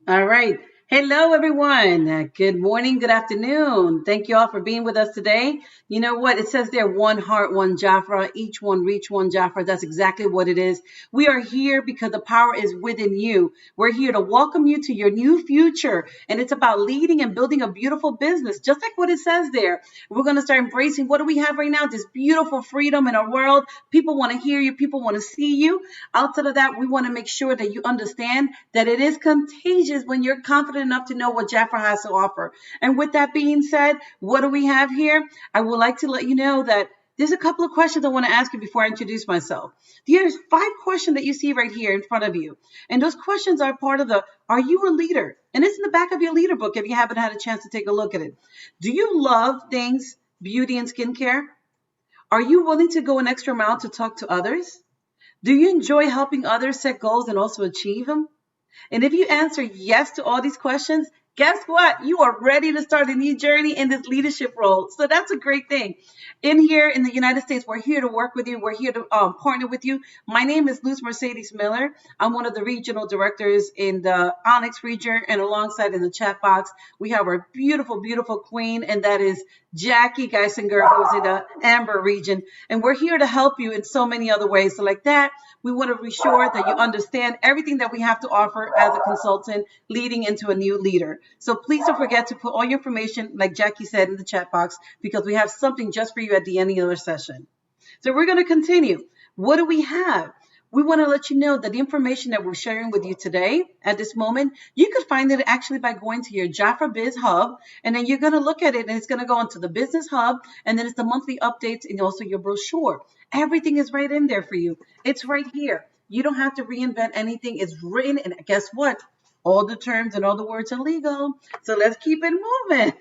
All right. Hello, everyone. Good morning, good afternoon. Thank you all for being with us today. You know what? It says there, one heart, one Jafra, each one reach one Jafra. That's exactly what it is. We are here because the power is within you. We're here to welcome you to your new future. And it's about leading and building a beautiful business, just like what it says there. We're going to start embracing what do we have right now? This beautiful freedom in our world. People want to hear you, people want to see you. Outside of that, we want to make sure that you understand that it is contagious when you're confident enough to know what Jafra has to offer. And with that being said, what do we have here? I would like to let you know that there's a couple of questions I want to ask you before I introduce myself. There's 5 questions that you see right here in front of you. And those questions are part of the Are you a leader? And it's in the back of your leader book if you haven't had a chance to take a look at it. Do you love things, beauty and skincare? Are you willing to go an extra mile to talk to others? Do you enjoy helping others set goals and also achieve them? And if you answer yes to all these questions, guess what? You are ready to start a new journey in this leadership role. So that's a great thing. In here in the United States, we're here to work with you. We're here to partner with you. My name is Luz Mercedes Miller. I'm one of the regional directors in the Onyx region, and alongside in the chat box, we have our beautiful, beautiful queen, and that is Jackie Geisinger, who's in the Amber region. And we're here to help you in so many other ways. So like that, we want to be sure that you understand everything that we have to offer as a consultant leading into a new leader. So please don't forget to put all your information, like Jackie said, in the chat box, because we have something just for you at the end of the session. So we're going to continue. What do we have? We want to let you know that the information that we're sharing with you today at this moment, you could find it actually by going to your Jafra Biz Hub, and then you're going to look at it, and it's going to go into the Business Hub, and then it's the monthly updates and also your brochure. Everything is right in there for you. It's right here. You don't have to reinvent anything. It's written, and guess what? All the terms and all the words are legal. So let's keep it moving.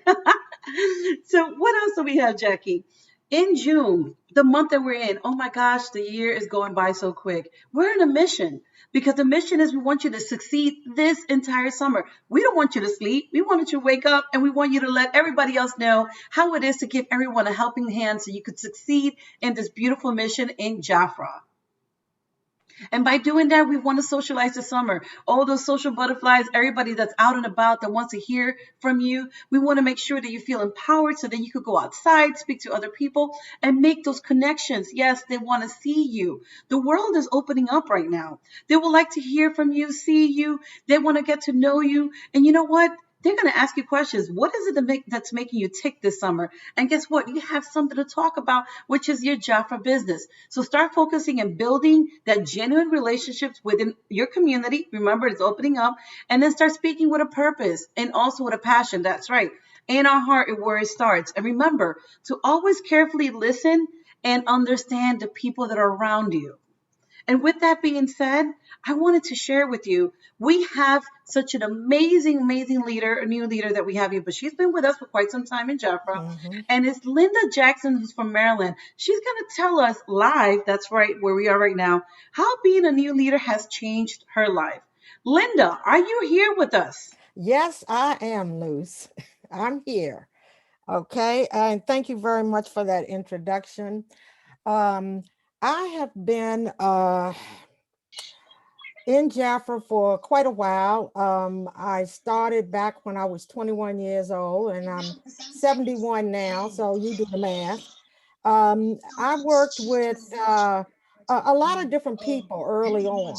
So what else do we have, Jackie? In June, the month that we're in, oh my gosh, the year is going by so quick. We're in a mission because the mission is we want you to succeed this entire summer. We don't want you to sleep. We want you to wake up, and we want you to let everybody else know how it is to give everyone a helping hand so you could succeed in this beautiful mission in Jafra. And by doing that, we want to socialize the summer. All those social butterflies, everybody that's out and about that wants to hear from you, we want to make sure that you feel empowered so that you could go outside, speak to other people, and make those connections. Yes, they want to see you. The world is opening up right now. They would like to hear from you, see you. They want to get to know you. And you know what? They're going to ask you questions. What is it that's making you tick this summer? And guess what? You have something to talk about, which is your Jafra business. So start focusing and building that genuine relationships within your community. Remember, it's opening up. And then start speaking with a purpose and also with a passion. That's right. In our heart is where it starts. And remember to always carefully listen and understand the people that are around you. And with that being said, I wanted to share with you, we have such an amazing, amazing leader, a new leader that we have here, but she's been with us for quite some time in Jafra. And it's Linda Jackson, who's from Maryland. She's going to tell us live, that's right, where we are right now, how being a new leader has changed her life. Linda, are you here with us? Yes, I am, Luz. I'm here. Okay. And thank you very much for that introduction. Um, I have been in Jaffa for quite a while. I started back when I was 21 years old, and I'm 71 now. So you do the math. I worked with a lot of different people early on.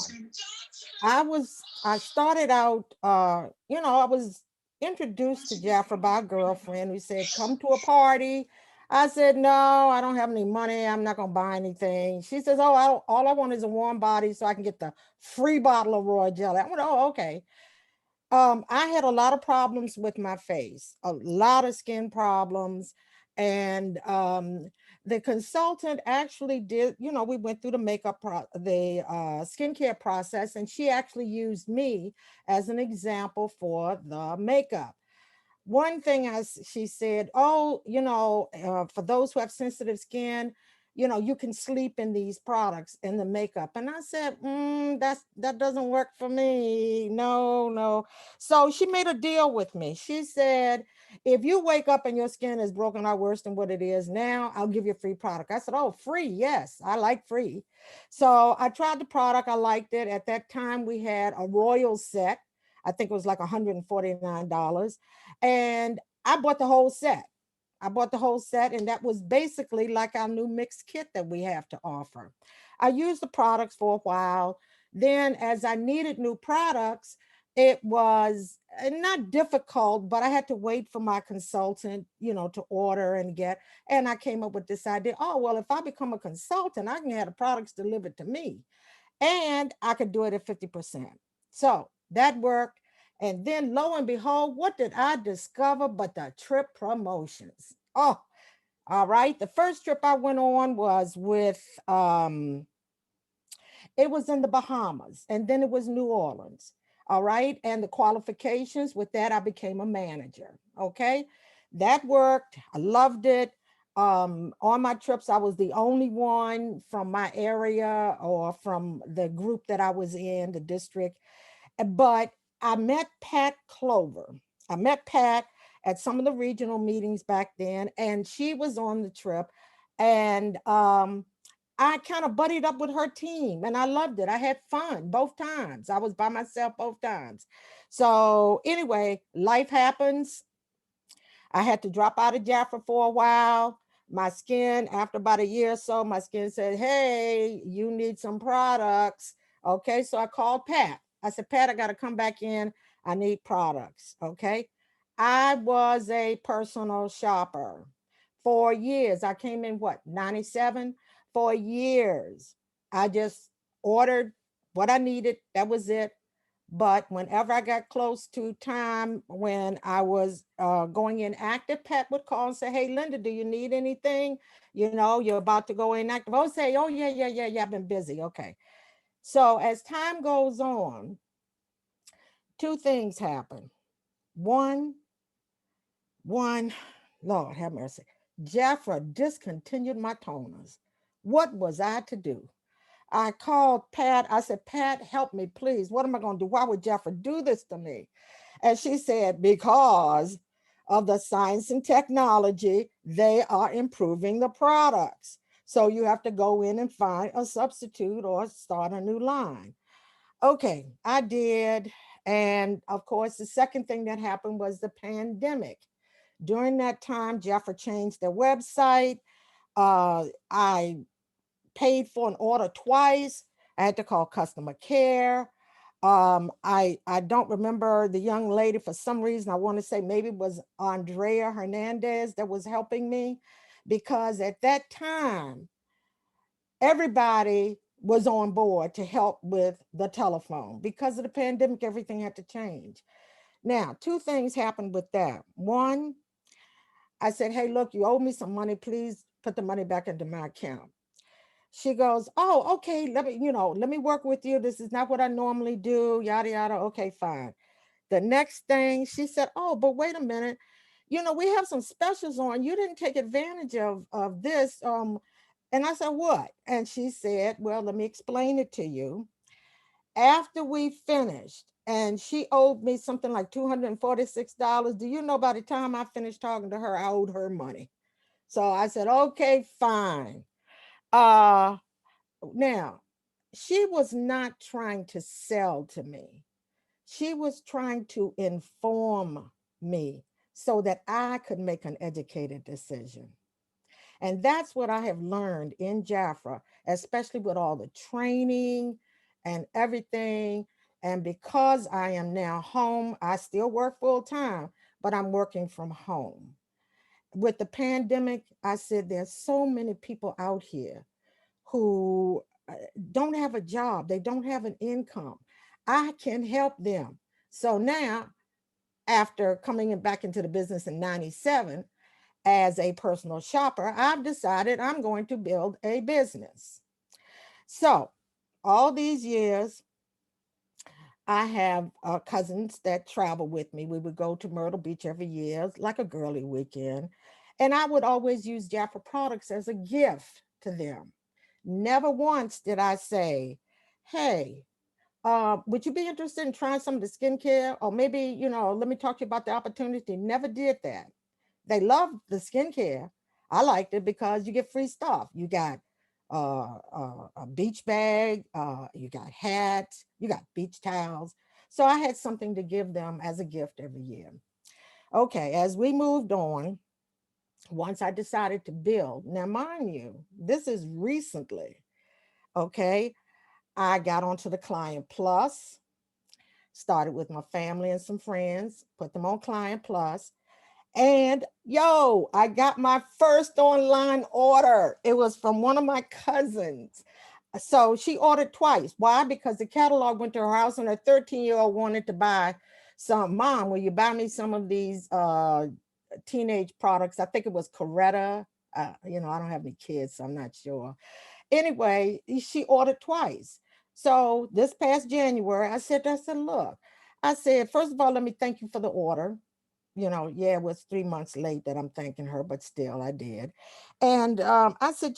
I started out, I was introduced to Jaffa by a girlfriend who said, come to a party. I said, no, I don't have any money. I'm not going to buy anything. She says, oh, all I want is a warm body so I can get the free bottle of Royal Jelly. I went, oh, okay. I had a lot of problems with my face, a lot of skin problems. And the consultant actually did, we went through the skincare process, and she actually used me as an example for the makeup. One thing she said, oh, for those who have sensitive skin, you can sleep in these products in the makeup. And I said, that doesn't work for me. No, no. So she made a deal with me. She said, if you wake up and your skin is broken out worse than what it is now, I'll give you a free product. I said, oh, free. Yes, I like free. So I tried the product. I liked it. At that time, we had a royal set. I think it was like $149. And I bought the whole set. I bought the whole set, and that was basically like our new mixed kit that we have to offer. I used the products for a while. Then, as I needed new products, it was not difficult, but I had to wait for my consultant, to order and get. And I came up with this idea. Oh, well, if I become a consultant, I can have the products delivered to me, and I could do it at 50%. So that worked. And then lo and behold, what did I discover but the trip promotions? Oh, all right. The first trip I went on was with it was in the Bahamas, and then it was New Orleans. All right. And the qualifications with that, I became a manager. Okay. That worked. I loved it. On my trips, I was the only one from my area or from the group that I was in, the district. But I met Pat Clover. I met Pat at some of the regional meetings back then, and she was on the trip. And I kind of buddied up with her team, and I loved it. I had fun both times. I was by myself both times. So, anyway, life happens. I had to drop out of JAFRA for a while. My skin, after about a year or so, my skin said, hey, you need some products. Okay, so I called Pat. I said, Pat, I got to come back in. I need products. Okay. I was a personal shopper for years. I came in what, 97? For years. I just ordered what I needed. That was it. But whenever I got close to time when I was going inactive, Pat would call and say, hey, Linda, do you need anything? You're about to go inactive. I would say, oh, yeah, yeah, yeah, yeah, I've been busy. Okay. So as time goes on, two things happen. One, one, Lord have mercy. JAFRA discontinued my toners. What was I to do? I called Pat. I said, Pat, help me, please. What am I going to do? Why would JAFRA do this to me? And she said, because of the science and technology, they are improving the products. So you have to go in and find a substitute or start a new line. Okay, I did. And of course, the second thing that happened was the pandemic. During that time, JAFRA changed their website. I paid for an order twice. I had to call customer care. I don't remember the young lady. For some reason, I want to say maybe it was Andrea Hernandez that was helping me, because at that time everybody was on board to help with the telephone. Because of the pandemic, everything had to change. Now, two things happened with that. One, I said, hey, look, you owe me some money. Please put the money back into my account. She goes, oh, okay, let me work with you. This is not what I normally do, yada, yada. Okay, fine. The next thing she said, oh, but wait a minute. We have some specials on. You didn't take advantage of this. And I said, what? And she said, well, let me explain it to you. After we finished, and she owed me something like $246. Do you know by the time I finished talking to her, I owed her money. So I said, okay, fine. Uh, Now, she was not trying to sell to me. She was trying to inform me so that I could make an educated decision. And that's what I have learned in JAFRA, especially with all the training and everything. And because I am now home, I still work full time, but I'm working from home. With the pandemic, I said there's so many people out here who don't have a job, they don't have an income. I can help them. So now, after coming back into the business in 97 as a personal shopper, I've decided I'm going to build a business. So, all these years, I have cousins that travel with me. We would go to Myrtle Beach every year, like a girly weekend. And I would always use JAFRA products as a gift to them. Never once did I say, hey, would you be interested in trying some of the skincare? Or maybe, let me talk to you about the opportunity. Never did that. They loved the skincare. I liked it because you get free stuff. You got a beach bag, you got hats, you got beach towels. So I had something to give them as a gift every year. Okay, as we moved on, once I decided to build, now mind you, this is recently, okay, I got onto the Client Plus, started with my family and some friends, put them on Client Plus. And yo, I got my first online order. It was from one of my cousins. So she ordered twice. Why? Because the catalog went to her house and her 13-year-old wanted to buy some. Mom, will you buy me some of these teenage products? I think it was Coretta. I don't have any kids, so I'm not sure. Anyway, she ordered twice. So this past January, I said, look, I said, first of all, let me thank you for the order. Yeah, it was 3 months late that I'm thanking her, but still I did. And I said,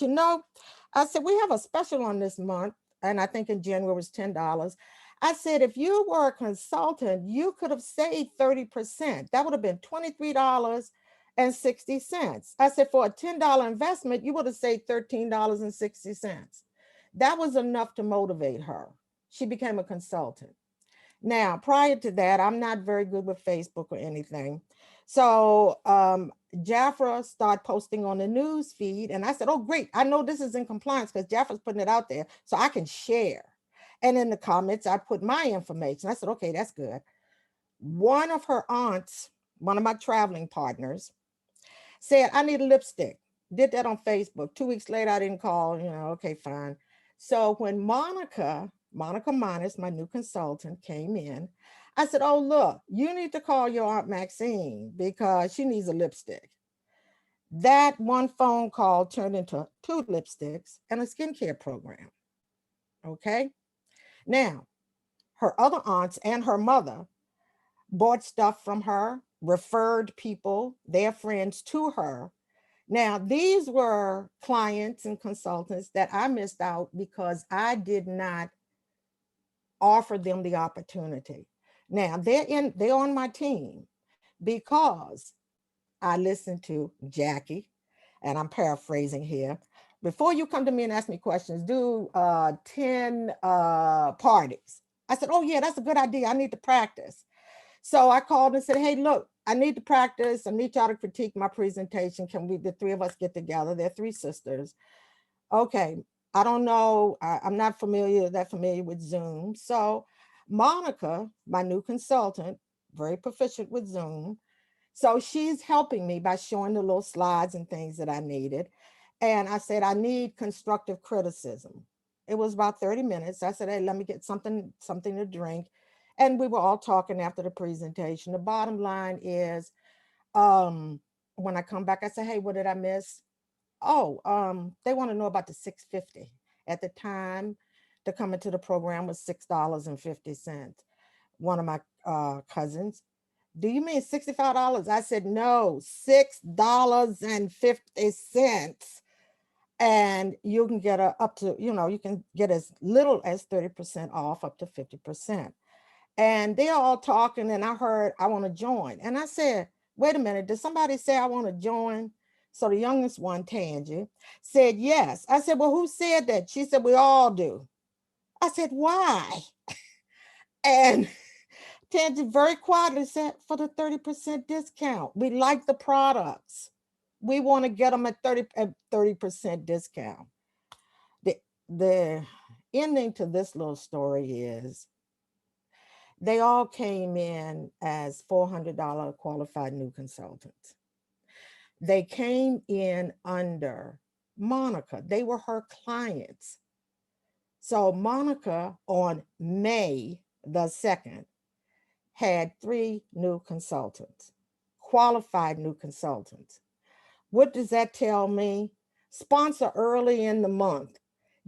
I said, we have a special on this month. And I think in January was $10. I said, if you were a consultant, you could have saved 30%. That would have been $23.60. I said, for a $10 investment, you would have saved $13.60. That was enough to motivate her. She became a consultant. Now, prior to that, I'm not very good with Facebook or anything. So JAFRA started posting on the news feed, and I said, oh, great. I know this is in compliance because JAFRA's putting it out there so I can share. And in the comments, I put my information. I said, okay, that's good. One of her aunts, one of my traveling partners, said, I need a lipstick. Did that on Facebook. 2 weeks later, I didn't call, okay, fine. So when Monica Minus, my new consultant, came in, I said, oh, look, you need to call your Aunt Maxine because she needs a lipstick. That one phone call turned into 2 lipsticks and a skincare program. Okay. Now, her other aunts and her mother bought stuff from her, referred people, their friends to her. Now, these were clients and consultants that I missed out because I did not offer them the opportunity. Now, they're on my team because I listened to Jackie, and I'm paraphrasing here. Before you come to me and ask me questions, do 10 parties. I said, oh yeah, that's a good idea. I need to practice. So I called and said, hey, look, I need to practice. I need y'all to critique my presentation. Can the 3 of us get together? They're 3 sisters. Okay, I don't know. I'm not that familiar with Zoom. So Monica, my new consultant, very proficient with Zoom. So she's helping me by showing the little slides and things that I needed. And I said, I need constructive criticism. It was about 30 minutes. I said, hey, let me get something to drink. And we were all talking after the presentation. The bottom line is, when I come back, I say, hey, what did I miss? Oh, they want to know about the 650. At the time, to come into the program was $6.50. One of my cousins, do you mean $65? I said, no, $6.50. And you can get up to, you can get as little as 30% off up to 50%. And they're all talking, and I heard, I want to join. And I said, wait a minute, did somebody say I want to join? So the youngest one, Tangie, said yes. I said, well, who said that? She said, we all do. I said, why? And Tangie very quietly said, for the 30% discount. We like the products. We want to get them at 30% discount. The ending to this little story is they all came in as $400 qualified new consultants. They came in under Monica. They were her clients. So Monica on May the 2nd had 3 new consultants, qualified new consultants. What does that tell me? Sponsor early in the month.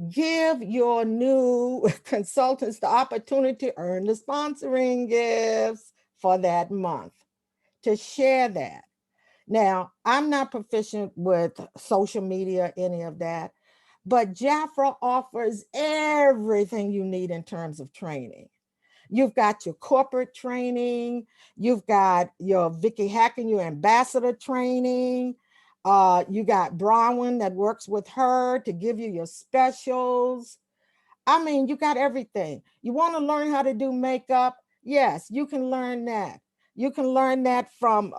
Give your new consultants the opportunity to earn the sponsoring gifts for that month, to share that. Now, I'm not proficient with social media, any of that, but JAFRA offers everything you need in terms of training. You've got your corporate training. You've got your Vicky Hacken, your ambassador training. You got Bronwyn that works with her to give you your specials. I mean, you got everything. You want to learn how to do makeup? Yes, you can learn that. You can learn that from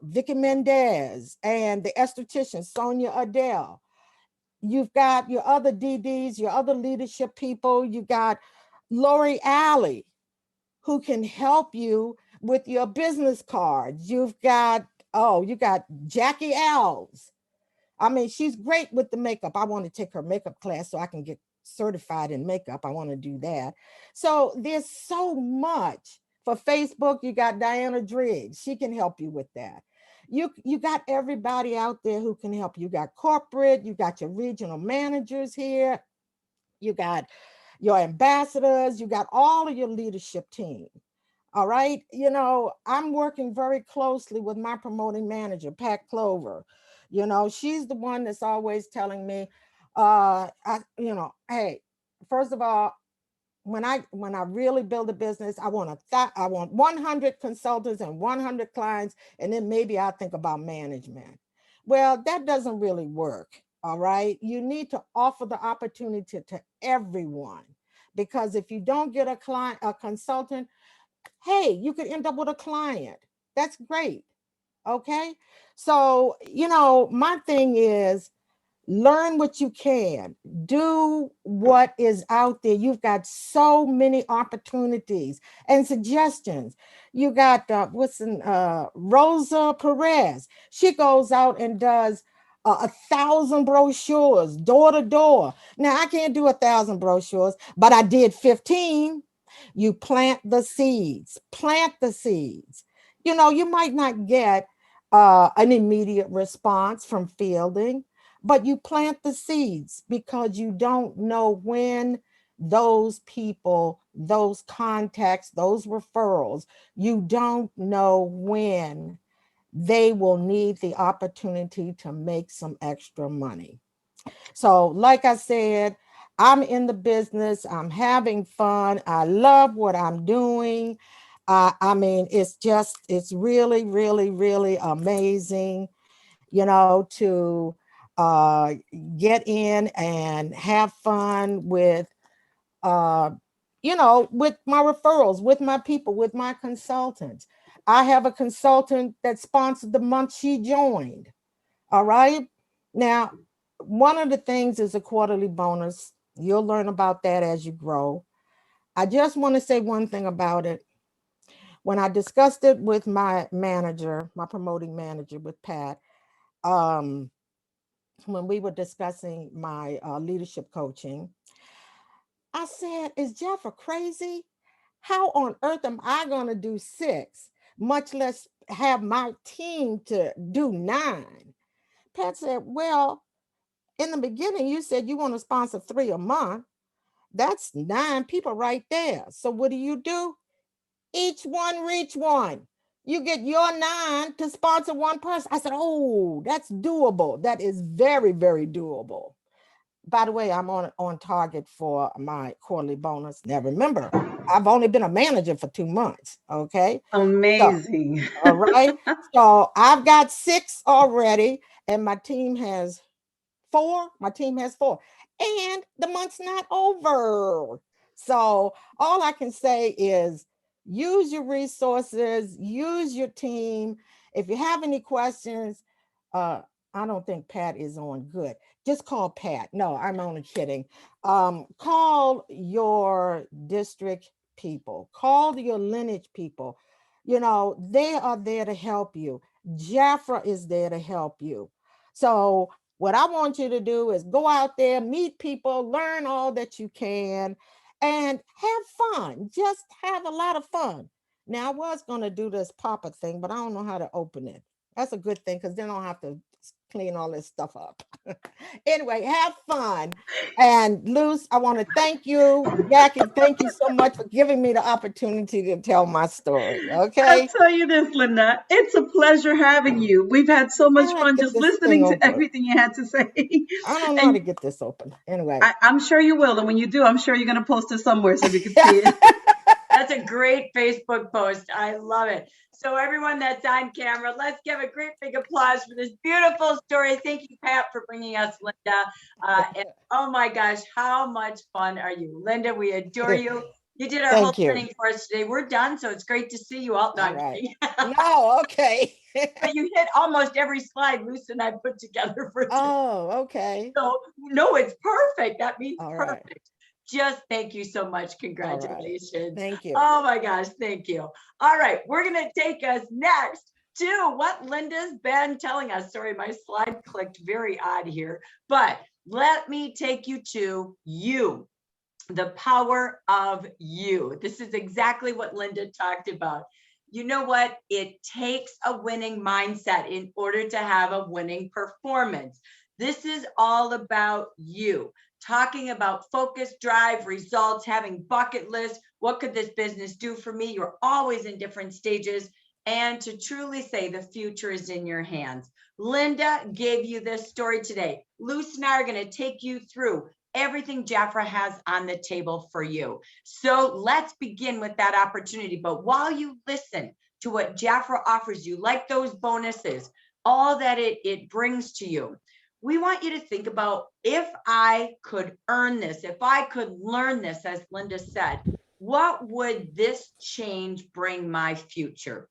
Vicky Mendez and the esthetician Sonia Adele. You've got your other DDs, your other leadership people. You got Lori Alley, who can help you with your business cards. You've got, oh, you got Jackie Alves. I mean, she's great with the makeup. I want to take her makeup class so I can get certified in makeup. I want to do that. So there's so much. For Facebook, you got Diana Driggs. She can help you with that. You got everybody out there who can help. You got corporate, you got your regional managers here, you got your ambassadors, you got all of your leadership team. All right. I'm working very closely with my promoting manager, Pat Clover. She's the one that's always telling me, hey, first of all, when I really build a business, I want 100 consultants and 100 clients, and then maybe I'll think about management. Well, that doesn't really work. All right. You need to offer the opportunity to everyone, because if you don't get a consultant, hey, you could end up with a client. That's great. Okay. So, my thing is, learn what you can, do what is out there. You've got so many opportunities and suggestions. You got Rosa Perez. She goes out and does 1,000 brochures door to door. Now I can't do 1,000 brochures, but I did 15. You plant the seeds, plant the seeds. You might not get an immediate response from fielding, but you plant the seeds, because you don't know when those people, those contacts, those referrals, you don't know when they will need the opportunity to make some extra money. So, like I said, I'm in the business, I'm having fun, I love what I'm doing. I mean, it's really, really, really amazing, to get in and have fun uh, with my referrals, with my people, with my consultants. I have a consultant that sponsored the month she joined. All right. Now, one of the things is a quarterly bonus. You'll learn about that as you grow. I just want to say one thing about it. When I discussed it with my manager, my promoting manager, with Pat, um, when we were discussing my leadership coaching, I said, "Is Jaffa crazy? How on earth am I going to do 6, much less have my team to do 9?" Pat said, "Well, in the beginning, you said you want to sponsor 3 a month. That's 9 people right there. So what do? Each one reach one. You get your 9 to sponsor one person." I said, "Oh, that's doable. That is very, very doable." By the way, I'm on target for my quarterly bonus. Now remember, I've only been a manager for 2 months. Okay. So, Amazing. all right. So I've got 6 already, and my team has 4. My team has 4. And the month's not over. So all I can say is, use your resources, use your team. If you have any questions, uh, I don't think Pat is on good. Just call Pat. No, I'm only kidding. Call your district people, call your lineage people. They are there to help you. JAFRA is there to help you. So what I want you to do is go out there, meet people, learn all that you can, and have fun. Just have a lot of fun. Now, I was going to do this Papa thing, but I don't know how to open it. That's a good thing, because then I don't have to clean all this stuff up. Anyway, have fun. And Luce, I want to thank you. Jackie, thank you so much for giving me the opportunity to tell my story. I'll Okay. tell you this, Linda. It's a pleasure having you. We've had so I much don't know how to fun get just this thing listening to open. everything you had to say. I don't know how And to get this open. Anyway. I'm sure you will. And when you do, I'm sure you're going to post it somewhere so we can see it. That's a great Facebook post. I love it. So, everyone that's on camera, let's give a great big applause for this beautiful story. Thank you, Pat, for bringing us Linda. And oh my gosh, how much fun are you? Linda, we adore you. You did our whole Thank you. training for us today. We're done, so it's great to see you all. No, All I'm right. kidding. No, okay. But you hit almost every slide Luce and I put together for today. Oh, okay. So no, it's perfect. That means All right. perfect. Just thank you so much. All right. Congratulations. Thank you. Oh my gosh, thank you. All right, we're gonna take us next to what Linda's been telling us. Sorry, my slide clicked very odd here, but let me take you to you. The power of you. This is exactly what Linda talked about. You know what? It takes a winning mindset in order to have a winning performance. This is all about you. Talking about focus, drive, results, having bucket lists. What could this business do for me? You're always in different stages. And to truly say the future is in your hands. Linda gave you this story today. Luce and I are going to take you through everything JAFRA has on the table for you. So let's begin with that opportunity. But while you listen to what JAFRA offers you, like those bonuses, all that it brings to you, we want you to think about, if I could earn this, if I could learn this, as Linda said, what would this change bring my future?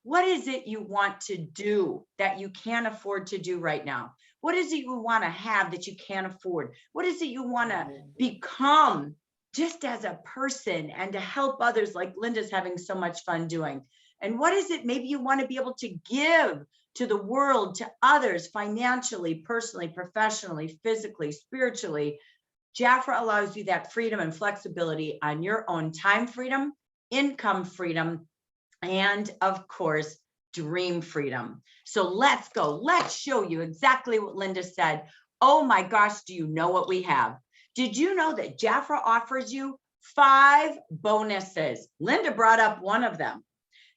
What is it you want to do that you can't afford to do right now? What is it you want to have that you can't afford? What is it you want to become just as a person and to help others, like Linda's having so much fun doing? And what is it maybe you want to be able to give to the world, to others, financially, personally, professionally, physically, spiritually? JAFRA allows you that freedom and flexibility on your own time freedom, income freedom, and of course, dream freedom. So let's go. Let's show you exactly what Linda said. Oh my gosh, do you know what we have? Did you know that JAFRA offers you 5 bonuses? Linda brought up one of them.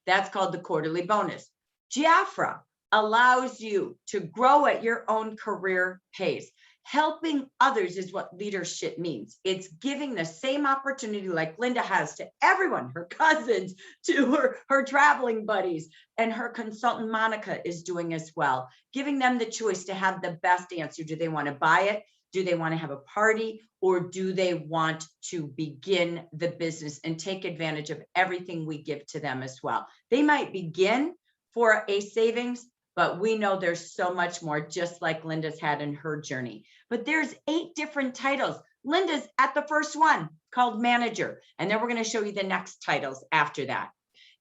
That's called the quarterly bonus. JAFRA allows you to grow at your own career pace. Helping others is what leadership means. It's giving the same opportunity like Linda has to everyone, her cousins, to her traveling buddies, and her consultant Monica is doing as well, giving them the choice to have the best answer. Do they want to buy it? Do they want to have a party? Or do they want to begin the business and take advantage of everything we give to them as well? They might begin for a savings, but we know there's so much more, just like Linda's had in her journey. But there's 8 different titles. Linda's at the first one, called manager. And then we're going to show you the next titles after that.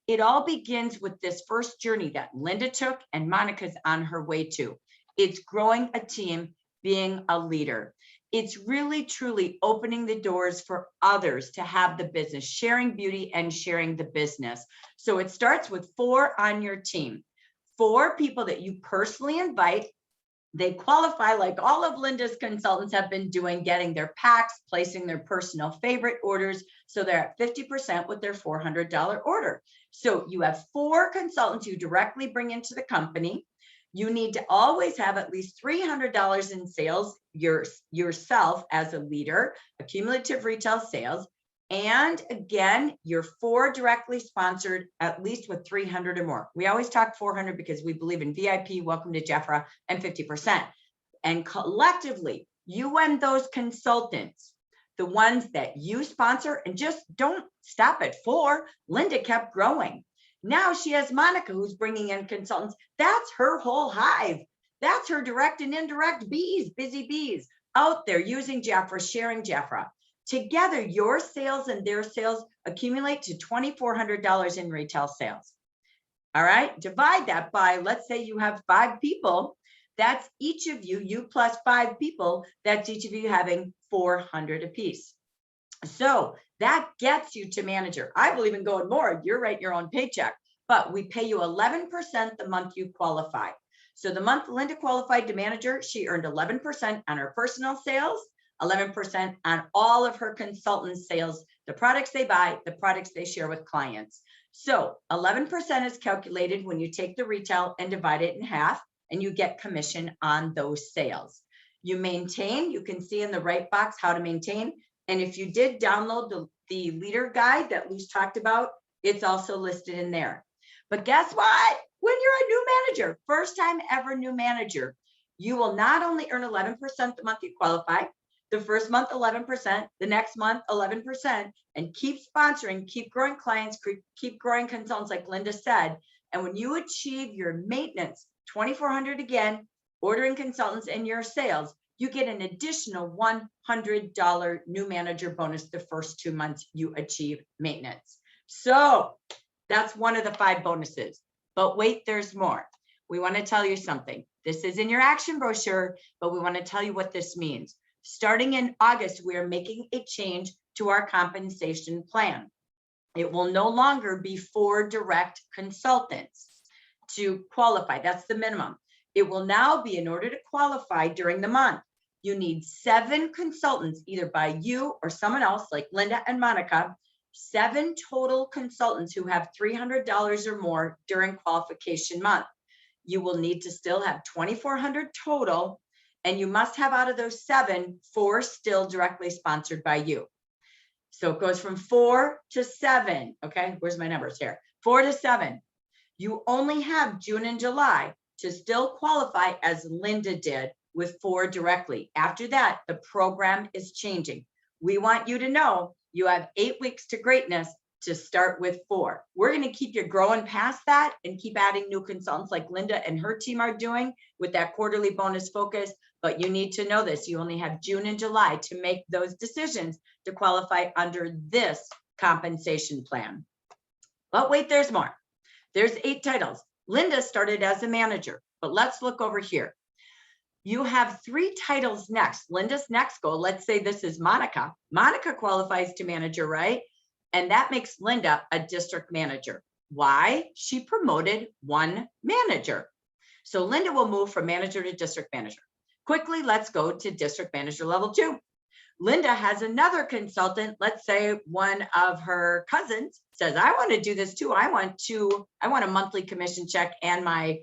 It all begins with this first journey that Linda took and Monica's on her way to. It's growing a team, being a leader. It's really, truly opening the doors for others to have the business, sharing beauty and sharing the business. So it starts with 4 on your team. 4 people that you personally invite. They qualify like all of Linda's consultants have been doing, getting their packs, placing their personal favorite orders. So they're at 50% with their $400 order. So you have 4 consultants you directly bring into the company. You need to always have at least $300 in sales yourself as a leader, accumulative retail sales. And again, you're 4 directly sponsored, at least with 300 or more. We always talk 400 because we believe in VIP, welcome to JAFRA, and 50%. And collectively, you and those consultants, the ones that you sponsor, and just don't stop at 4. Linda kept growing. Now she has Monica, who's bringing in consultants. That's her whole hive. That's her direct and indirect bees, busy bees out there using JAFRA, sharing JAFRA. Together, your sales and their sales accumulate to $2,400 in retail sales. All right, divide that by, let's say you have 5 people. That's each of you, you plus 5 people, that's each of you having 400 apiece. So that gets you to manager. I believe in going more. You're writing your own paycheck, but we pay you 11% the month you qualify. So the month Linda qualified to manager, she earned 11% on her personal sales, 11% on all of her consultant sales, the products they buy, the products they share with clients. So 11% is calculated when you take the retail and divide it in half, and you get commission on those sales. You maintain, you can see in the right box how to maintain. And if you did download the leader guide that Luce talked about, it's also listed in there. But guess what? When you're a new manager, first time ever new manager, you will not only earn 11% the month you qualify, The first month, 11%, the next month, 11%, and keep sponsoring, keep growing clients, keep growing consultants like Linda said. And when you achieve your maintenance, 2,400 again, ordering consultants and your sales, you get an additional $100 new manager bonus the first 2 months you achieve maintenance. So that's one of the 5 bonuses. But wait, there's more. We want to tell you something. This is in your action brochure, but we want to tell you what this means. Starting in August, we are making a change to our compensation plan. It will no longer be 4 direct consultants to qualify. That's the minimum. It will now be, in order to qualify during the month, you need 7 consultants, either by you or someone else like Linda and Monica, 7 total consultants who have $300 or more during qualification month. You will need to still have 2,400 total, and you must have out of those 7, 4 still directly sponsored by you. So it goes from 4 to 7. Okay, where's my numbers here? 4 to 7. You only have June and July to still qualify as Linda did with 4 directly. After that, the program is changing. We want you to know you have 8 weeks to greatness to start with 4. We're going to keep you growing past that and keep adding new consultants like Linda and her team are doing with that quarterly bonus focus. But you need to know this. You only have June and July to make those decisions to qualify under this compensation plan. But wait, there's more. There's 8 titles. Linda started as a manager, but let's look over here. You have 3 titles next. Linda's next goal, let's say this is Monica. Monica qualifies to manager, right? And that makes Linda a district manager. Why? She promoted 1 manager. So Linda will move from manager to district manager. Quickly, let's go to district manager level 2. Linda has another consultant. Let's say one of her cousins says, I want to do this too. I want a monthly commission check and my,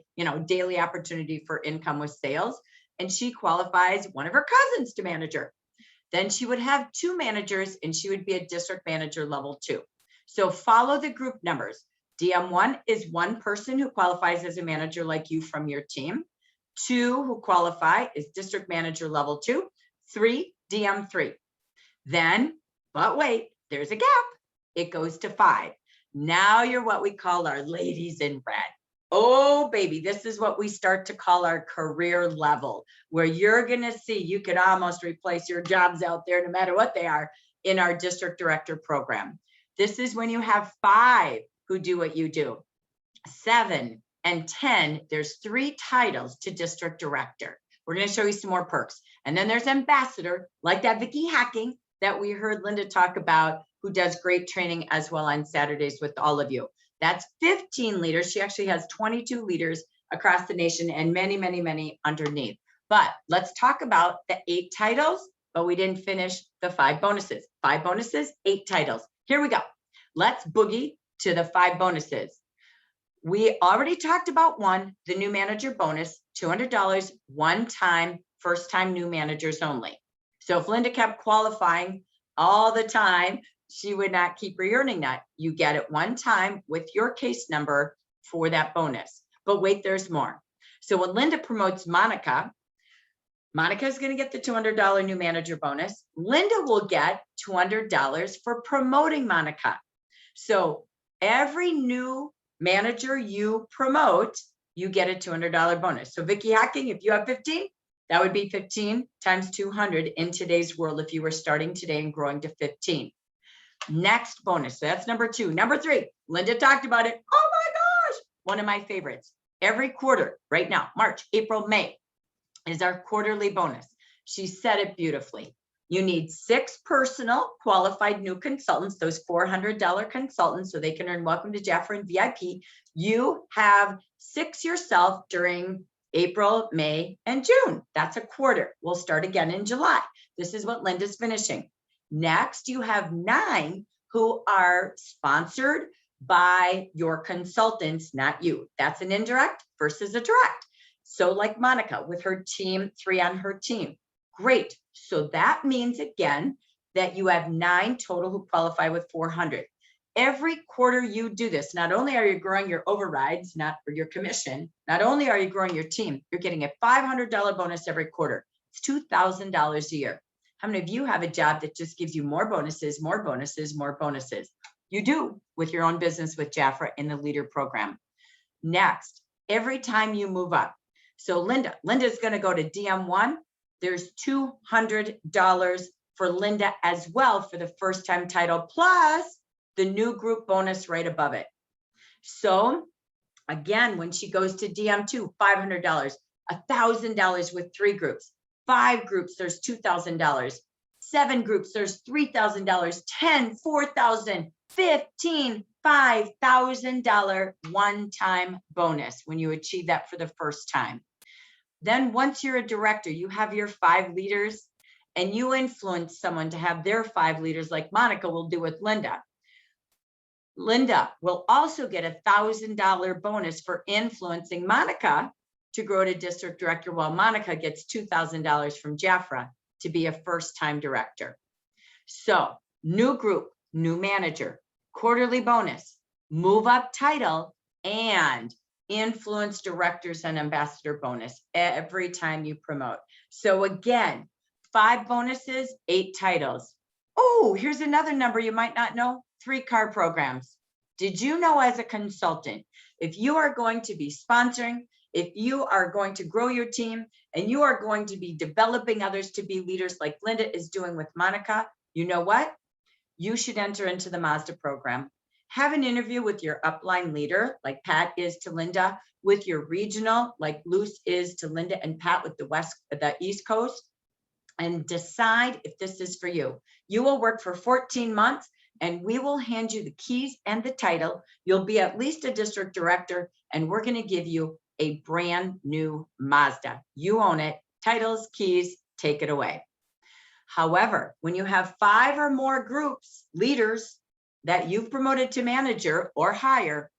daily opportunity for income with sales. And she qualifies one of her cousins to manager. Then she would have 2 managers and she would be a district manager level 2. So follow the group numbers. DM1 is 1 person who qualifies as a manager like you from your team. 2 who qualify is district manager level 2. 3, DM3. Then, but wait, there's a gap. It goes to 5. Now you're what we call our ladies in red. Oh, baby, this is what we start to call our career level, where you're going to see you could almost replace your jobs out there, no matter what they are, in our district director program. This is when you have 5 who do what you do. 7 and 10, there's 3 titles to district director. We're going to show you some more perks. And then there's ambassador, like that Vicky Hacking that we heard Linda talk about, who does great training as well on Saturdays with all of you. That's 15 leaders. She actually has 22 leaders across the nation and many, many, many underneath. But let's talk about the 8 titles, but we didn't finish the 5 bonuses. 5 bonuses, 8 titles. Here we go. Let's boogie to the 5 bonuses. We already talked about 1, the new manager bonus, $200, one time, first time new managers only. So if Linda kept qualifying all the time, she would not keep re-earning that. You get it one time with your case number for that bonus. But wait, there's more. So when Linda promotes Monica, Monica is going to get the $200 new manager bonus. Linda will get $200 for promoting Monica. So every new manager you promote, you get a $200 bonus. So Vicky Hacking, if you have 15, that would be 15 times 200 in today's world if you were starting today and growing to 15. Next bonus, so that's number 2. Number 3, Linda talked about it. Oh my gosh, one of my favorites. Every quarter, right now, March, April, May, is our quarterly bonus. She said it beautifully. You need 6 personal qualified new consultants, those $400 consultants, so they can earn Welcome to JAFRA and VIP. You have 6 yourself during April, May, and June. That's a quarter. We'll start again in July. This is what Linda's finishing. Next, you have 9 who are sponsored by your consultants, not you. That's an indirect versus a direct. So like Monica with her team, 3 on her team. Great. So that means, again, that you have 9 total who qualify with 400. Every quarter you do this, not only are you growing your overrides, not for your commission, not only are you growing your team, you're getting a $500 bonus every quarter. It's $2,000 a year. How many of you have a job that just gives you more bonuses, more bonuses, more bonuses? You do with your own business with JAFRA in the leader program. Next, every time you move up. So Linda's going to go to DM1. There's $200 for Linda as well for the first time title, plus the new group bonus right above it. So again, when she goes to DM2, $500, $1,000 with 3 groups, 5 groups, there's $2,000, 7 groups, there's $3,000, 10, $4,000, 15, $5,000 one-time bonus when you achieve that for the first time. Then once you're a director, you have your 5 leaders and you influence someone to have their 5 leaders like Monica will do with Linda. Linda will also get $1,000 bonus for influencing Monica to grow to district director, while Monica gets $2,000 from JAFRA to be a first-time director. So new group, new manager, quarterly bonus, move up title, and influence directors and ambassador bonus every time you promote. So again, 5 bonuses, 8 titles. Oh, here's another number you might not know. 3 car programs. Did you know as a consultant, if you are going to be sponsoring, if you are going to grow your team, and you are going to be developing others to be leaders like Linda is doing with Monica, you know what? You should enter into the Mazda program. Have an interview with your upline leader, like Pat is to Linda, with your regional, like Luce is to Linda and Pat with the East Coast, and decide if this is for you. You will work for 14 months and we will hand you the keys and the title. You'll be at least a district director and we're going to give you a brand new Mazda. You own it, titles, keys, take it away. However, when you have 5 or more groups, leaders that you've promoted to manager or higher,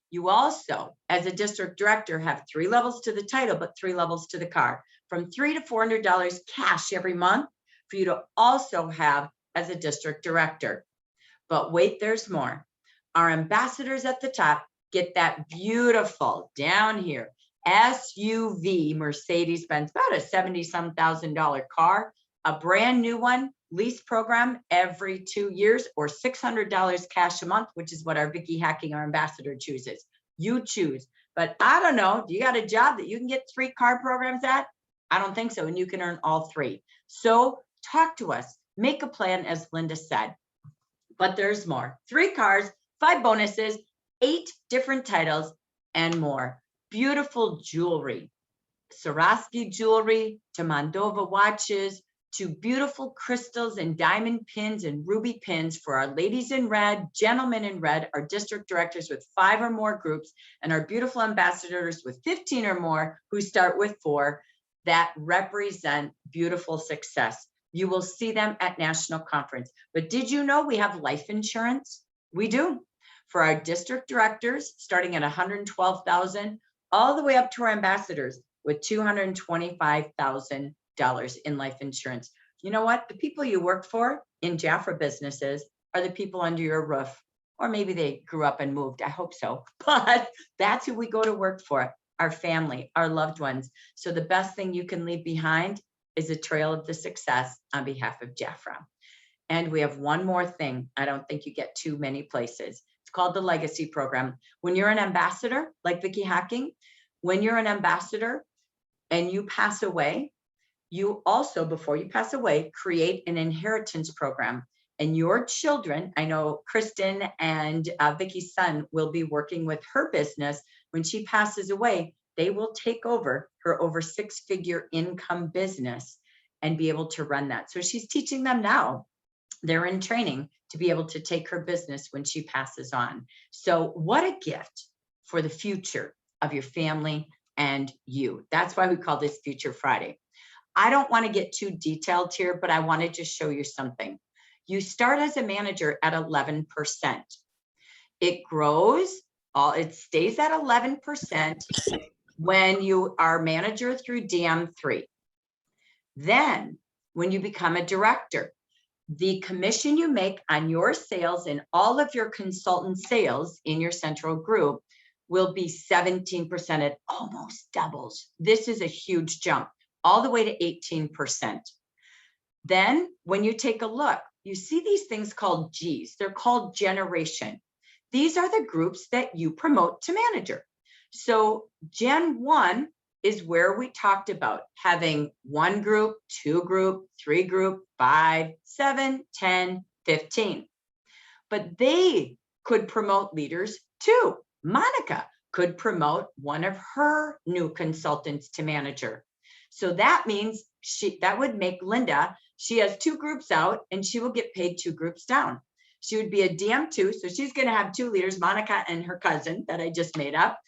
you also, as a district director, have 3 levels to the title, but 3 levels to the car, from $300 to $400 cash every month for you to also have as a district director. But wait, there's more. Our ambassadors at the top get that beautiful down here SUV Mercedes Benz, about a $70-some thousand car, a brand new one, lease program every 2 years, or $600 cash a month, which is what our Vicky Hacking, our ambassador, chooses. You choose. But I don't know, do you got a job that you can get 3 car programs at? I don't think so, and you can earn all 3. So talk to us, make a plan, as Linda said. But there's more. 3 cars, 5 bonuses, 8 different titles, and more. Beautiful jewelry, Swarovski jewelry to Moldova watches, to beautiful crystals and diamond pins and ruby pins for our ladies in red, gentlemen in red, our district directors with 5 or more groups, and our beautiful ambassadors with 15 or more who start with 4 that represent beautiful success. You will see them at national conference. But did you know we have life insurance? We do. For our district directors, starting at $112,000, all the way up to our ambassadors with $225,000 in life insurance. You know what? The people you work for in JAFRA businesses are the people under your roof, or maybe they grew up and moved. I hope so. But that's who we go to work for, our family, our loved ones. So the best thing you can leave behind is a trail of the success on behalf of JAFRA. And we have one more thing. I don't think you get too many places. It's called the Legacy Program. When you're an ambassador, like Vicky Hacking, when you're an ambassador and you pass away, you also, before you pass away, create an inheritance program. And your children, I know Kristen and Vicky's son will be working with her business. When she passes away, they will take over her over 6-figure income business and be able to run that. So she's teaching them now. They're in training to be able to take her business when she passes on. So what a gift for the future of your family and you. That's why we call this Future Friday. I don't want to get too detailed here, but I want to just show you something. You start as a manager at 11%. It grows, it stays at 11% when you are manager through DM3. Then when you become a director, the commission you make on your sales and all of your consultant sales in your central group will be 17%. It almost doubles. This is a huge jump, all the way to 18%. Then when you take a look, you see these things called G's. They're called generation. These are the groups that you promote to manager. So Gen 1 is where we talked about having 1 group, 2 group, 3 group, 5, 7, 10, 15. But they could promote leaders too. Monica could promote one of her new consultants to manager. So that means that would make Linda, she has 2 groups out and she will get paid 2 groups down. She would be a DM2. So she's going to have 2 leaders, Monica and her cousin that I just made up.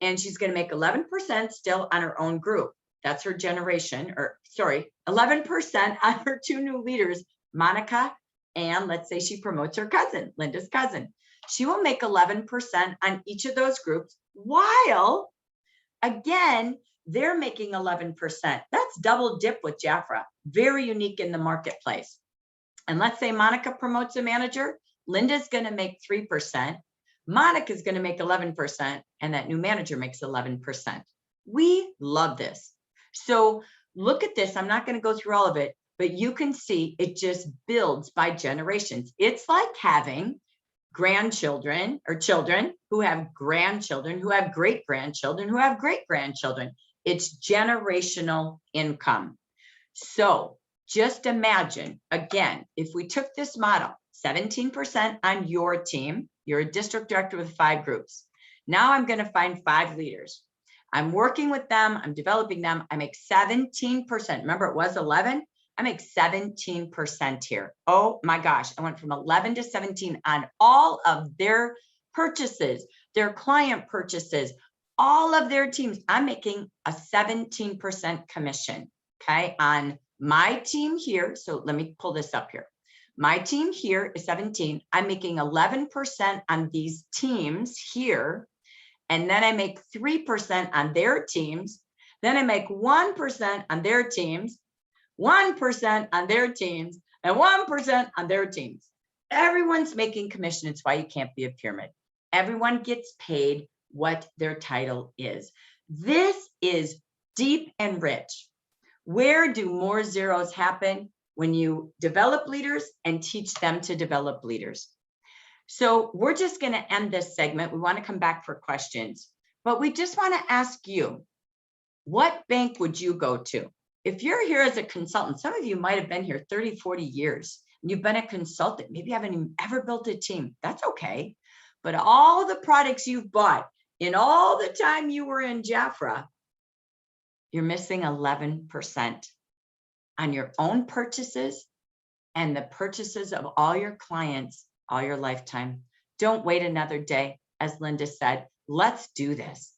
And she's going to make 11% still on her own group. That's her generation, or sorry, 11% on her 2 new leaders, Monica, and let's say she promotes her cousin, Linda's cousin. She will make 11% on each of those groups, while again, they're making 11%. That's double dip with JAFRA, very unique in the marketplace. And let's say Monica promotes a manager, Linda's going to make 3%. Monica's going to make 11%, and that new manager makes 11%. We love this. So look at this. I'm not going to go through all of it, but you can see it just builds by generations. It's like having grandchildren or children who have grandchildren, who have great-grandchildren, who have great-grandchildren. It's generational income. So just imagine, again, if we took this model, 17% on your team, you're a district director with 5 groups. Now I'm going to find 5 leaders. I'm working with them. I'm developing them. I make 17%. Remember, it was 11. I make 17% here. Oh my gosh. I went from 11 to 17 on all of their purchases, their client purchases, all of their teams. I'm making a 17% commission, okay, on my team here. So let me pull this up here. My team here is 17. I'm making 11% on these teams here. And then I make 3% on their teams. Then I make 1% on their teams, 1% on their teams, and 1% on their teams. Everyone's making commission. It's why you can't be a pyramid. Everyone gets paid what their title is. This is deep and rich. Where do more zeros happen? When you develop leaders and teach them to develop leaders. So we're just going to end this segment. We want to come back for questions, but we just want to ask you, what bank would you go to? If you're here as a consultant, some of you might have been here 30, 40 years, and you've been a consultant. Maybe you haven't even ever built a team. That's okay. But all the products you've bought in all the time you were in JAFRA, you're missing 11% on your own purchases and the purchases of all your clients, all your lifetime. Don't wait another day. As Linda said, let's do this.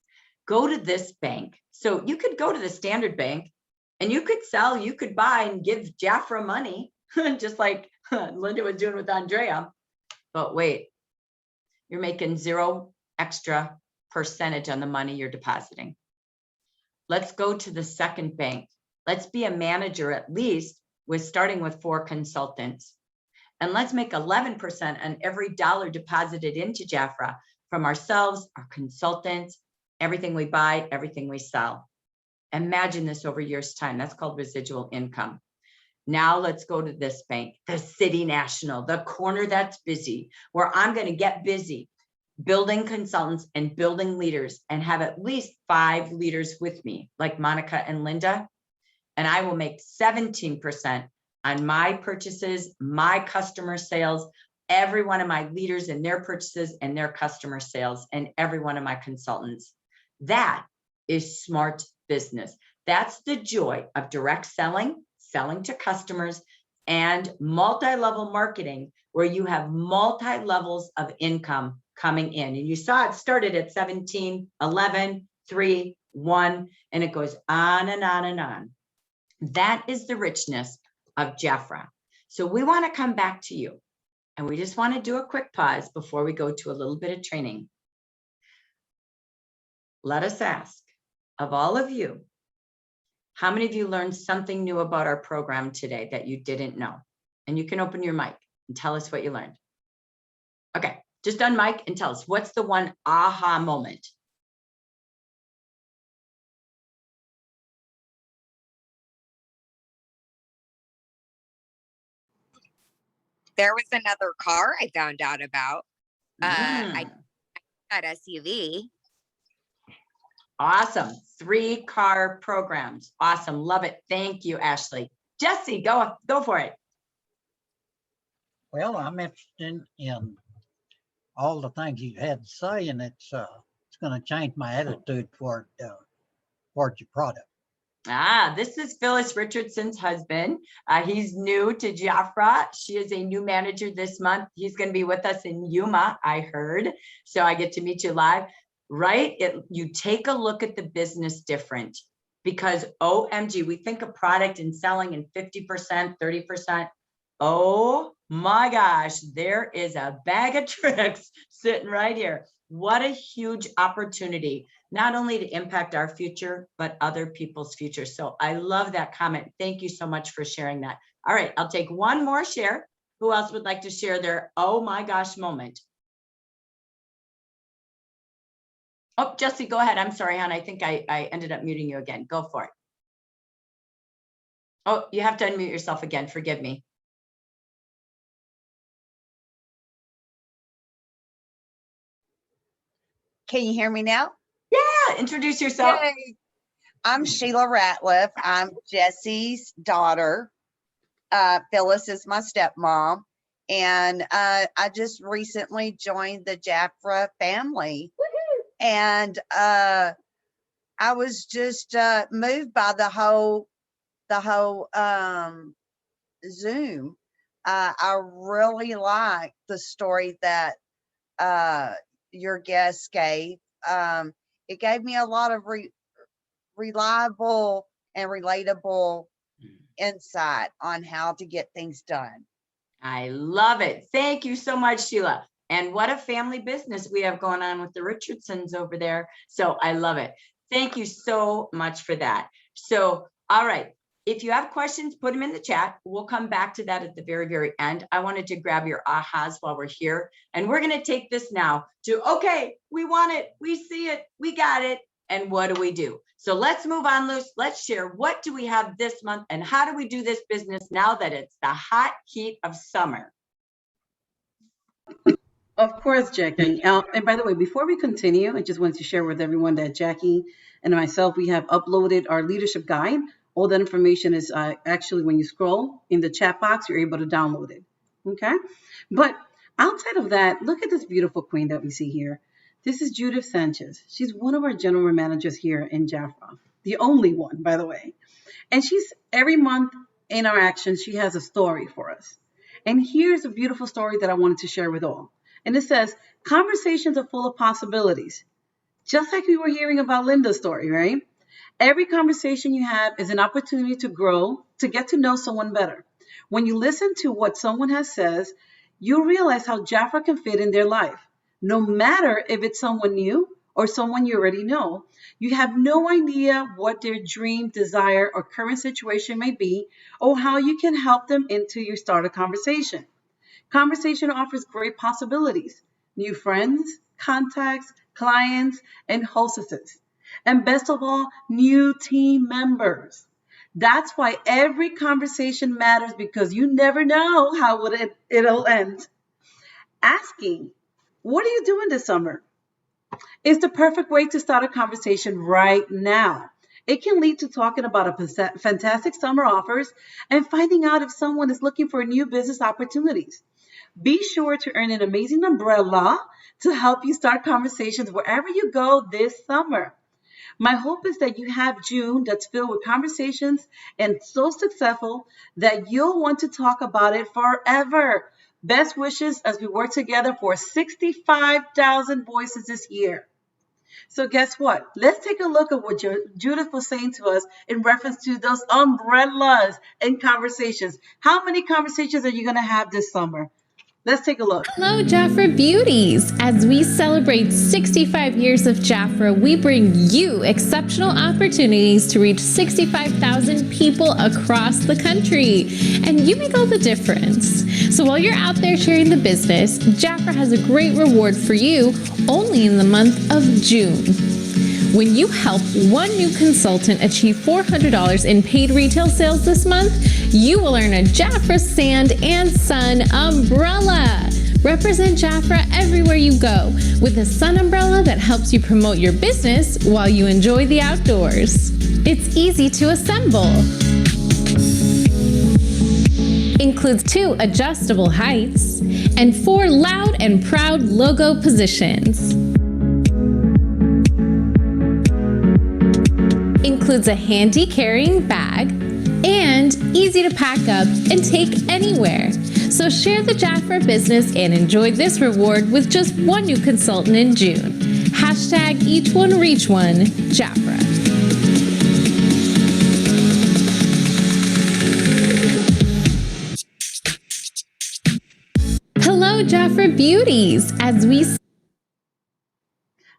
Go to this bank. So you could go to the standard bank and you could sell, you could buy and give JAFRA money, just like Linda was doing with Andrea. But wait, you're making 0 extra percentage on the money you're depositing. Let's go to the second bank. Let's be a manager at least with starting with 4 consultants. And let's make 11% on every dollar deposited into JAFRA from ourselves, our consultants, everything we buy, everything we sell. Imagine this over years' time. That's called residual income. Now let's go to this bank, the City National, the corner that's busy, where I'm going to get busy building consultants and building leaders and have at least 5 leaders with me, like Monica and Linda. And I will make 17% on my purchases, my customer sales, every one of my leaders and their purchases and their customer sales, and every one of my consultants. That is smart business. That's the joy of direct selling, selling to customers, and multi-level marketing, where you have multi-levels of income coming in. And you saw it started at 17, 11, 3, 1, and it goes on and on and on. That is the richness of JAFRA. So we want to come back to you, and we just want to do a quick pause before we go to a little bit of training. Let us ask, of all of you, how many of you learned something new about our program today that you didn't know? And you can open your mic and tell us what you learned. Okay, just unmic and tell us, what's the one aha moment? there was another car I found out about. I Mm. had SUV. Awesome. 3-car programs. Awesome. Love it. Thank you, Ashley. Jesse, go for it. Well, I'm interested in all the things you had to say, and it's going to change my attitude toward your product. This is Phyllis Richardson's husband. He's new to JAFRA. She is a new manager this month. He's going to be with us in Yuma, I heard. So I get to meet you live, right? You take a look at the business different, because OMG, we think of product and selling in 50%, 30%. Oh my gosh, there is a bag of tricks sitting right here. What a huge opportunity, not only to impact our future, but other people's future. So I love that comment. Thank you so much for sharing that. All right, I'll take one more share. Who else would like to share their oh my gosh moment? Oh, Jesse, go ahead. I'm sorry, hon. I think I ended up muting you again. Go for it. Oh, you have to unmute yourself again. Forgive me. Can you hear me now? Yeah, introduce yourself. Yay. I'm Sheila Ratliff. I'm Jesse's daughter. Phyllis is my stepmom. And I just recently joined the JAFRA family. And I was just moved by the whole Zoom. I really liked the story that your guest gave. It gave me a lot of reliable and relatable insight on how to get things done. I love it. Thank you so much, Sheila. And what a family business we have going on with the Richardsons over there. So I love it. Thank you so much for that. So, all right. If you have questions, put them in the chat. We'll come back to that at the very, very end. I wanted to grab your ahas while we're here. And we're going to take this now to, okay, we want it. We see it. We got it. And what do we do? So let's move on, Luce. Let's share, what do we have this month and how do we do this business now that it's the hot heat of summer? Of course, Jackie. And by the way, before we continue, I just wanted to share with everyone that Jackie and myself, we have uploaded our leadership guide. All that information is actually, when you scroll in the chat box, you're able to download it. Okay. But outside of that, look at this beautiful queen that we see here. This is Judith Sanchez. She's one of our general managers here in JAFRA, the only one, by the way. And she's every month in our actions, she has a story for us. And here's a beautiful story that I wanted to share with all. And it says, conversations are full of possibilities. Just like we were hearing about Linda's story, right? Every conversation you have is an opportunity to grow, to get to know someone better. When you listen to what someone has says, you realize how JAFRA can fit in their life. No matter if it's someone new or someone you already know, you have no idea what their dream, desire, or current situation may be, or how you can help them into your start a conversation. Conversation offers great possibilities, new friends, contacts, clients, and hostesses. And best of all, new team members. That's why every conversation matters, because you never know how it'll end. Asking, what are you doing this summer? Is the perfect way to start a conversation right now. It can lead to talking about a fantastic summer offers and finding out if someone is looking for new business opportunities. Be sure to earn an amazing umbrella to help you start conversations wherever you go this summer. My hope is that you have June that's filled with conversations and so successful that you'll want to talk about it forever. Best wishes as we work together for 65,000 voices this year. So guess what? Let's take a look at what Judith was saying to us in reference to those umbrellas and conversations. How many conversations are you going to have this summer? Let's take a look. Hello, JAFRA beauties. As we celebrate 65 years of JAFRA, we bring you exceptional opportunities to reach 65,000 people across the country. And you make all the difference. So while you're out there sharing the business, JAFRA has a great reward for you only in the month of June. When you help one new consultant achieve $400 in paid retail sales this month, you will earn a JAFRA Sand and Sun umbrella. Represent JAFRA everywhere you go with a sun umbrella that helps you promote your business while you enjoy the outdoors. It's easy to assemble. Includes 2 adjustable heights and 4 loud and proud logo positions. Includes a handy carrying bag and easy to pack up and take anywhere. So share the JAFRA business and enjoy this reward with just 1 new consultant in June. Hashtag each one reach one JAFRA. Hello, JAFRA beauties.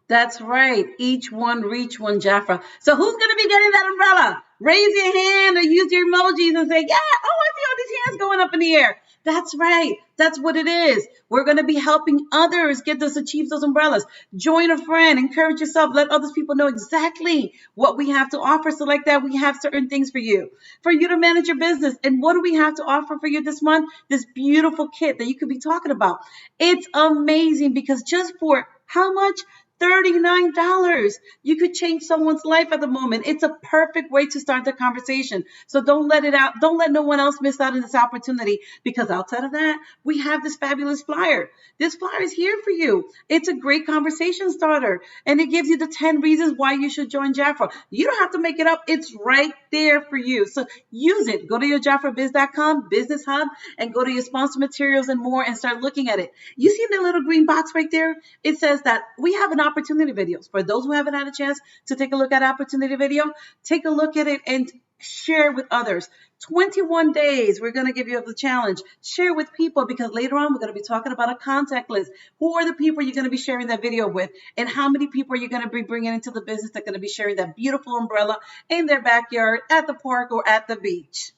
That's right. Each one reach one, JAFRA. So who's going to be getting that umbrella? Raise your hand or use your emojis and say, yeah, oh, I see all these hands going up in the air. That's right. That's what it is. We're going to be helping others get those, achieve those umbrellas. Join a friend, encourage yourself, let other people know exactly what we have to offer. So like that, we have certain things for you to manage your business. And what do we have to offer for you this month? This beautiful kit that you could be talking about. It's amazing because just for how much? $39. You could change someone's life at the moment. It's a perfect way to start the conversation. So don't let it out. Don't let no one else miss out on this opportunity, because outside of that, we have this fabulous flyer. This flyer is here for you. It's a great conversation starter, and it gives you the 10 reasons why you should join JAFRA. You don't have to make it up. It's right there for you. So use it. Go to your JAFRABiz.com business hub and go to your sponsor materials and more and start looking at it. You see the little green box right there? It says that we have an opportunity videos. For those who haven't had a chance to take a look at opportunity video, take a look at it and share with others. 21 days, we're going to give you the challenge. Share with people, because later on, we're going to be talking about a contact list. Who are the people you're going to be sharing that video with? And how many people are you going to be bringing into the business that are going to be sharing that beautiful umbrella in their backyard, at the park, or at the beach?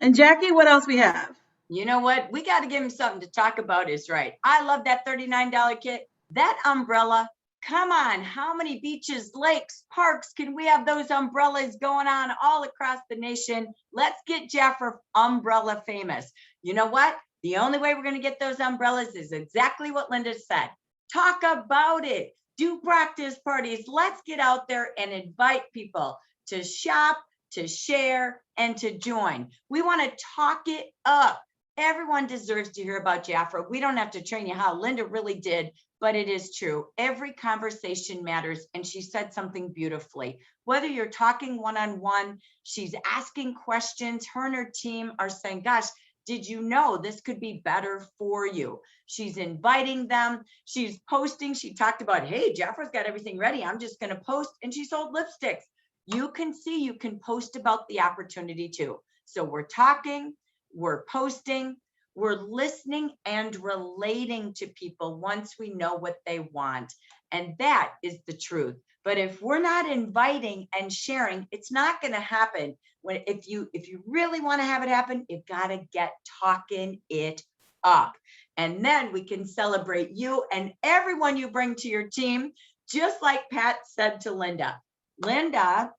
And Jackie, what else we have? You know what? We got to give him something to talk about is right. I love that $39 kit. That umbrella, come on. How many beaches, lakes, parks can we have those umbrellas going on all across the nation? Let's get JAFRA umbrella famous. You know what? The only way we're going to get those umbrellas is exactly what Linda said. Talk about it. Do practice parties. Let's get out there and invite people to shop, to share, and to join. We want to talk it up. Everyone deserves to hear about JAFRA. We don't have to train you how. Linda really did, but it is true. Every conversation matters, and she said something beautifully. Whether you're talking one-on-one, she's asking questions, her and her team are saying, gosh, did you know this could be better for you? She's inviting them. She's posting. She talked about, hey, JAFRA's got everything ready. I'm just going to post. And she sold lipsticks. You can see, you can post about the opportunity too. So we're talking, we're posting, we're listening and relating to people once we know what they want. And that is the truth. But if we're not inviting and sharing, it's not going to happen. If you really want to have it happen, you've got to get talking it up. And then we can celebrate you and everyone you bring to your team, just like Pat said to Linda. Linda,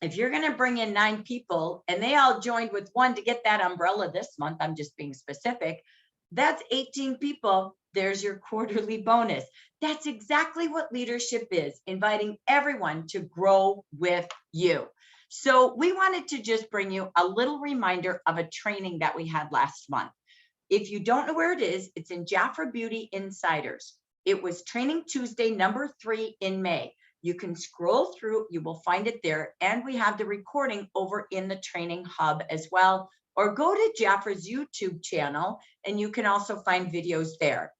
if you're going to bring in 9 people and they all joined with 1 to get that umbrella this month, I'm just being specific, that's 18 people. There's your quarterly bonus. That's exactly what leadership is, inviting everyone to grow with you. So we wanted to just bring you a little reminder of a training that we had last month. If you don't know where it is, it's in JAFRA Beauty Insiders. It was Training Tuesday, number 3 in May. You can scroll through, you will find it there. And we have the recording over in the training hub as well, or go to JAFRA's YouTube channel and you can also find videos there.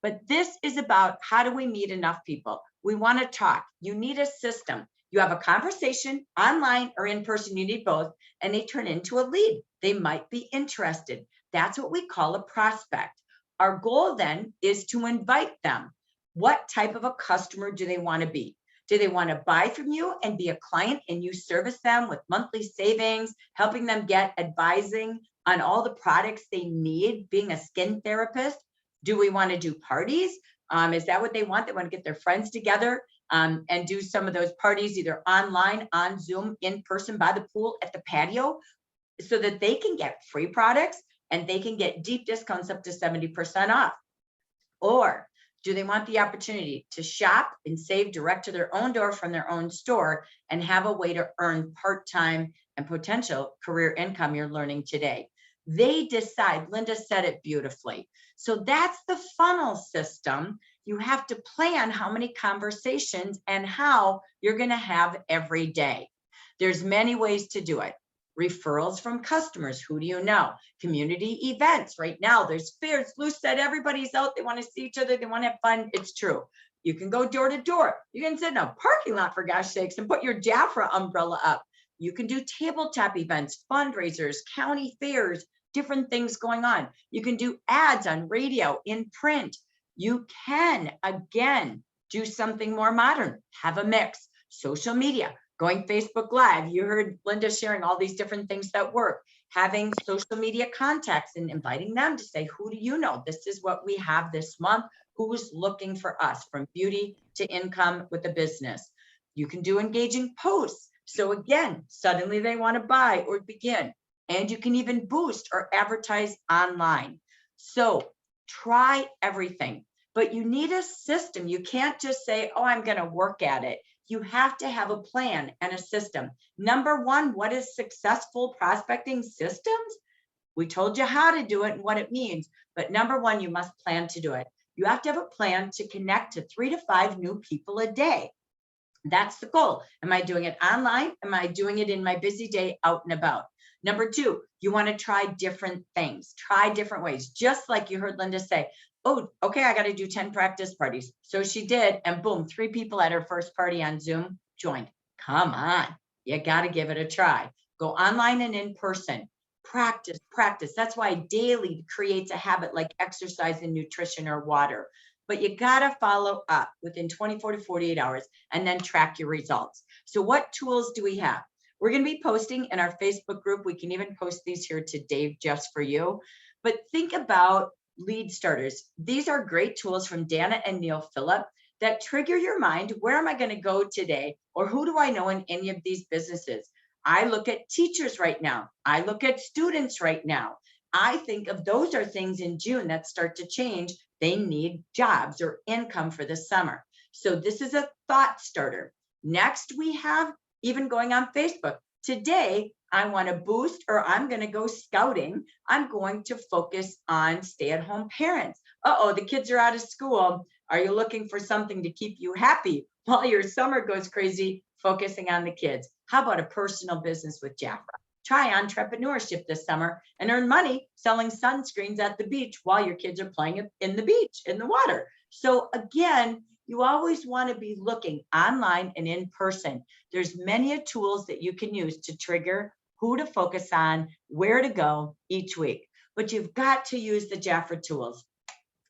But this is about how do we meet enough people? We want to talk. You need a system. You have a conversation online or in person, you need both, and they turn into a lead. They might be interested. That's what we call a prospect. Our goal then is to invite them. What type of a customer do they want to be? Do they want to buy from you and be a client and you service them with monthly savings, helping them get advising on all the products they need, being a skin therapist? Do we want to do parties? Is that what they want? They want to get their friends together and do some of those parties either online, on Zoom, in person, by the pool, at the patio, so that they can get free products and they can get deep discounts up to 70% off. Or do they want the opportunity to shop and save direct to their own door from their own store and have a way to earn part-time and potential career income you're learning today? They decide. Linda said it beautifully. So that's the funnel system. You have to plan how many conversations and how you're going to have every day. There's many ways to do it. Referrals from customers. Who do you know? Community events. Right now, there's fairs. Lou said everybody's out. They want to see each other. They want to have fun. It's true. You can go door to door. You can sit in a parking lot, for gosh sakes, and put your JAFRA umbrella up. You can do tabletop events, fundraisers, county fairs, different things going on. You can do ads on radio, in print. You can, again, do something more modern. Have a mix. Social media. Going Facebook Live. You heard Linda sharing all these different things that work. Having social media contacts and inviting them to say, who do you know? This is what we have this month. Who's looking for us, from beauty to income with a business? You can do engaging posts. So again, suddenly they want to buy or begin. And you can even boost or advertise online. So try everything, but you need a system. You can't just say, oh, I'm going to work at it. You have to have a plan and a system. Number one, what is successful prospecting systems? We told you how to do it and what it means, but number one, you must plan to do it. You have to have a plan to connect to 3 to 5 new people a day. That's the goal. Am I doing it online? Am I doing it in my busy day out and about? Number two, you want to try different things, try different ways. Just like you heard Linda say, oh, okay, I got to do 10 practice parties. So she did, and boom, 3 people at her first party on Zoom joined. Come on, you got to give it a try. Go online and in person. Practice, practice. That's why daily creates a habit like exercise and nutrition or water. But you got to follow up within 24 to 48 hours and then track your results. So what tools do we have? We're going to be posting in our Facebook group. We can even post these here today just for you. But think about lead starters. These are great tools from Dana and Neil Phillip that trigger your mind. Where am I going to go today? Or who do I know in any of these businesses? I look at teachers right now. I look at students right now. I think of those are things in June that start to change. They need jobs or income for the summer. So this is a thought starter. Next, we have even going on Facebook. Today, I want to boost, or I'm going to go scouting. I'm going to focus on stay-at-home parents. Uh-oh, the kids are out of school. Are you looking for something to keep you happy while your summer goes crazy, focusing on the kids? How about a personal business with JAFRA? Try entrepreneurship this summer and earn money selling sunscreens at the beach while your kids are playing in the beach, in the water. So again, you always want to be looking online and in person. There's many tools that you can use to trigger who to focus on, where to go each week. But you've got to use the JAFRA tools.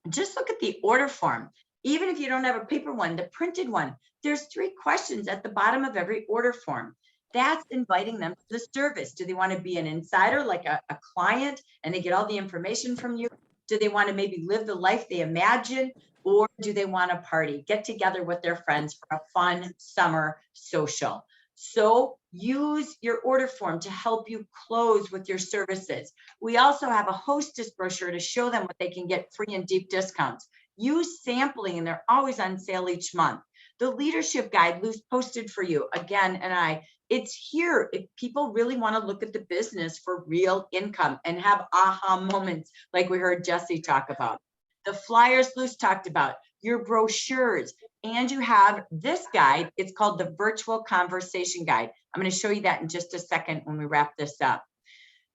Just look at the order form. Even if you don't have a paper one, the printed one, there's 3 questions at the bottom of every order form. That's inviting them to the service. Do they want to be an insider, like a client, and they get all the information from you? Do they want to maybe live the life they imagine? Or do they want to party, get together with their friends for a fun summer social? So use your order form to help you close with your services. We also have a hostess brochure to show them what they can get free and deep discounts. Use sampling, and they're always on sale each month. The leadership guide Lou's posted for you again, and it's here if people really want to look at the business for real income and have aha moments like we heard Jesse talk about. The flyers Lou's talked about, your brochures, and you have this guide. It's called the Virtual Conversation Guide. I'm going to show you that in just a second when we wrap this up.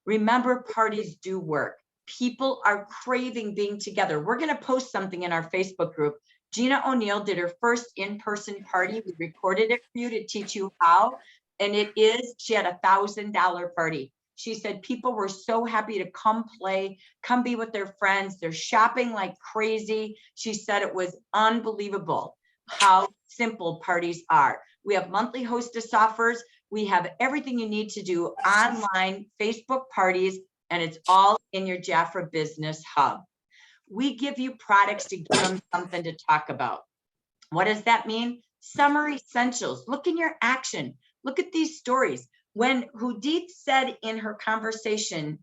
Remember, parties do work. People are craving being together. We're going to post something in our Facebook group. Gina O'Neill did her first in-person party. We recorded it for you to teach you how. And she had $1,000 party. She said people were so happy to come play, come be with their friends. They're shopping like crazy. She said it was unbelievable how simple parties are. We have monthly hostess offers. We have everything you need to do online Facebook parties, and it's all in your JAFRA Business Hub. We give you products to give them something to talk about. What does that mean? Summer essentials. Look in your action. Look at these stories. When Hudit said in her conversation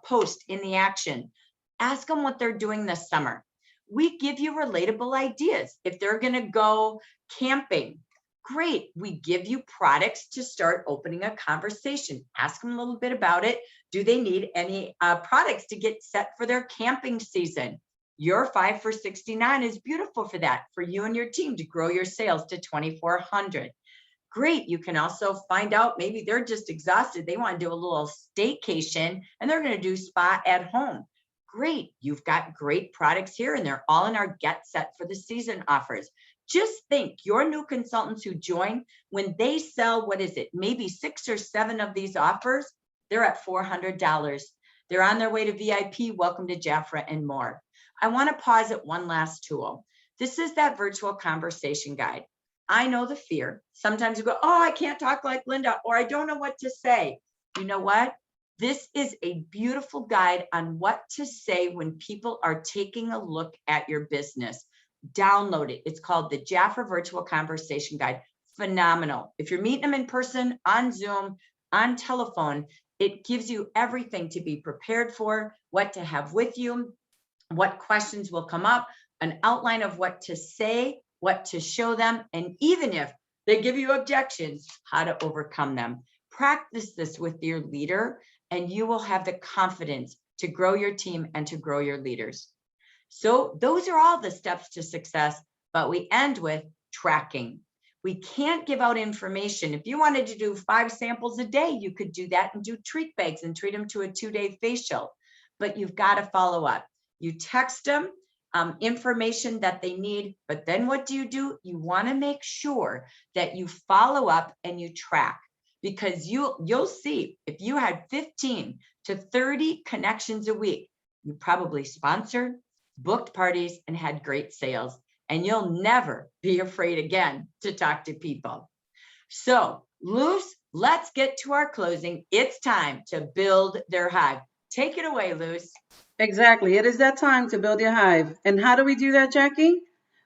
post in the action, ask them what they're doing this summer. We give you relatable ideas. If they're going to go camping, great. We give you products to start opening a conversation. Ask them a little bit about it. Do they need any products to get set for their camping season? Your 5 for 69 is beautiful for that, for you and your team to grow your sales to 2,400. Great. You can also find out maybe they're just exhausted. They want to do a little staycation and they're going to do spa at home. Great. You've got great products here and they're all in our Get Set for the Season offers. Just think, your new consultants who join, when they sell, what is it, maybe 6 or 7 of these offers, they're at $400. They're on their way to VIP, Welcome to JAFRA, and more. I want to pause at one last tool. This is that virtual conversation guide. I know the fear. Sometimes you go, oh, I can't talk like Linda, or I don't know what to say. You know what? This is a beautiful guide on what to say when people are taking a look at your business. Download it. It's called the JAFRA Virtual Conversation Guide. Phenomenal. If you're meeting them in person, on Zoom, on telephone, it gives you everything to be prepared for, what to have with you, what questions will come up, an outline of what to say, what to show them, and even if they give you objections, how to overcome them. Practice this with your leader, and you will have the confidence to grow your team and to grow your leaders. So those are all the steps to success, but we end with tracking. We can't give out information. If you wanted to do 5 samples a day, you could do that and do treat bags and treat them to a 2-day facial, but you've got to follow up. You text them information that they need, but then what do? You want to make sure that you follow up and you track, because you'll see if you had 15 to 30 connections a week, you probably sponsored, booked parties, and had great sales, and you'll never be afraid again to talk to people. So, Luce, let's get to our closing. It's time to build their hive. Take it away, Luce. Exactly. It is that time to build your hive. And how do we do that, Jackie?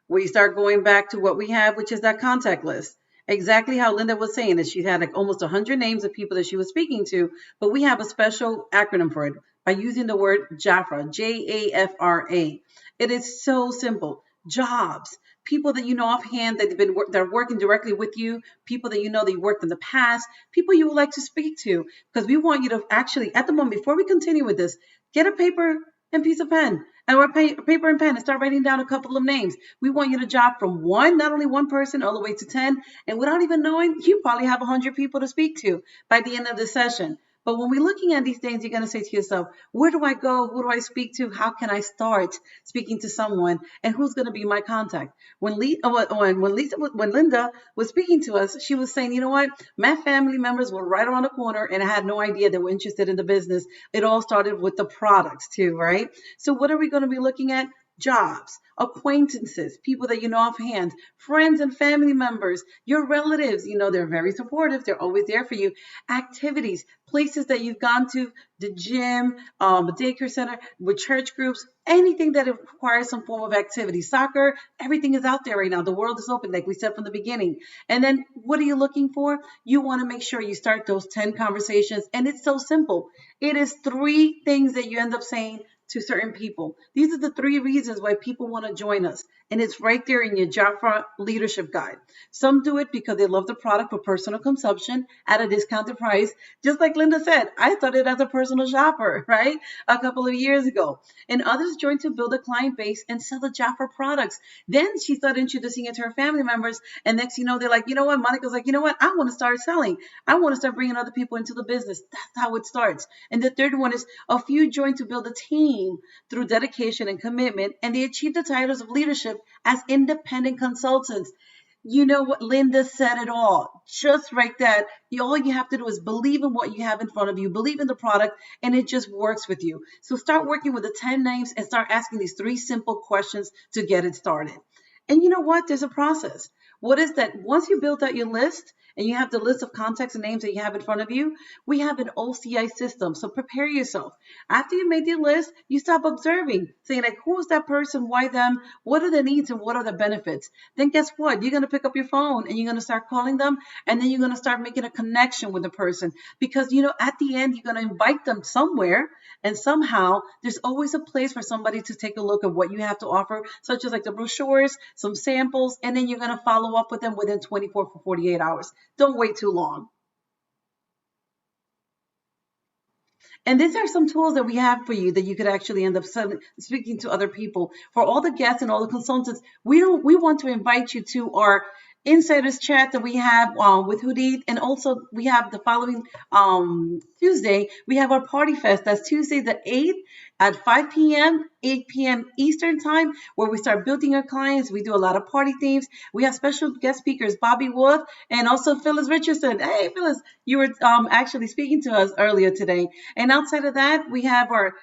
We start going back to what we have, which is that contact list. Exactly how Linda was saying that she had like almost 100 names of people that she was speaking to, but we have a special acronym for it by using the word JAFRA, J-A-F-R-A. It is so simple. Jobs, people that you know offhand that they're working directly with you, people that you know that you worked in the past, people you would like to speak to, because we want you to actually, at the moment, before we continue with this, get a paper and piece of pen, or paper and pen, and start writing down a couple of names. We want you to jot from not only one person, all the way to 10, and without even knowing, you probably have 100 people to speak to by the end of the session. But when we're looking at these things, you're going to say to yourself, where do I go? Who do I speak to? How can I start speaking to someone? And who's going to be my contact? When Linda was speaking to us, she was saying, you know what? My family members were right around the corner and I had no idea they were interested in the business. It all started with the products too, right? So what are we going to be looking at? Jobs, acquaintances, people that you know offhand, friends and family members, your relatives, you know, they're very supportive. They're always there for you. Activities, places that you've gone to, the gym, the daycare center, with church groups, anything that requires some form of activity. Soccer, everything is out there right now. The world is open, like we said from the beginning. And then what are you looking for? You want to make sure you start those 10 conversations. And it's so simple. It is 3 things that you end up saying to certain people. These are the 3 reasons why people want to join us. And it's right there in your JAFRA leadership guide. Some do it because they love the product for personal consumption at a discounted price. Just like Linda said, I started as a personal shopper, right? A couple of years ago. And others joined to build a client base and sell the JAFRA products. Then she started introducing it to her family members. And next, you know, they're like, you know what? Monica's like, you know what? I want to start selling. I want to start bringing other people into the business. That's how it starts. And the third one is a few joined to build a team through dedication and commitment. And they achieved the titles of leadership as independent consultants. You know what? Linda said it all. Just like that. All you have to do is believe in what you have in front of you, believe in the product, and it just works with you. So start working with the 10 names and start asking these 3 simple questions to get it started. And you know what? There's a process. What is that? Once you build out your list and you have the list of contacts and names that you have in front of you, we have an OCI system. So prepare yourself. After you made the list, you stop observing, saying like, who is that person? Why them? What are the needs and what are the benefits? Then guess what? You're going to pick up your phone and you're going to start calling them, and then you're going to start making a connection with the person, because at the end you're going to invite them somewhere, and somehow there's always a place for somebody to take a look at what you have to offer, such as like the brochures, some samples, and then you're going to follow up with them within 24 to 48 hours. Don't wait too long. And these are some tools that we have for you that you could actually end up speaking to other people. For all the guests and all the consultants, we want to invite you to our insiders chat that we have with Hudit, and also we have the following Tuesday, we have our party fest. That's Tuesday the 8th at 5 p.m., 8 p.m. Eastern time, where we start building our clients. We do a lot of party themes. We have special guest speakers, Bobby Wolf and also Phyllis Richardson. Hey, Phyllis, you were actually speaking to us earlier today. And outside of that, we have our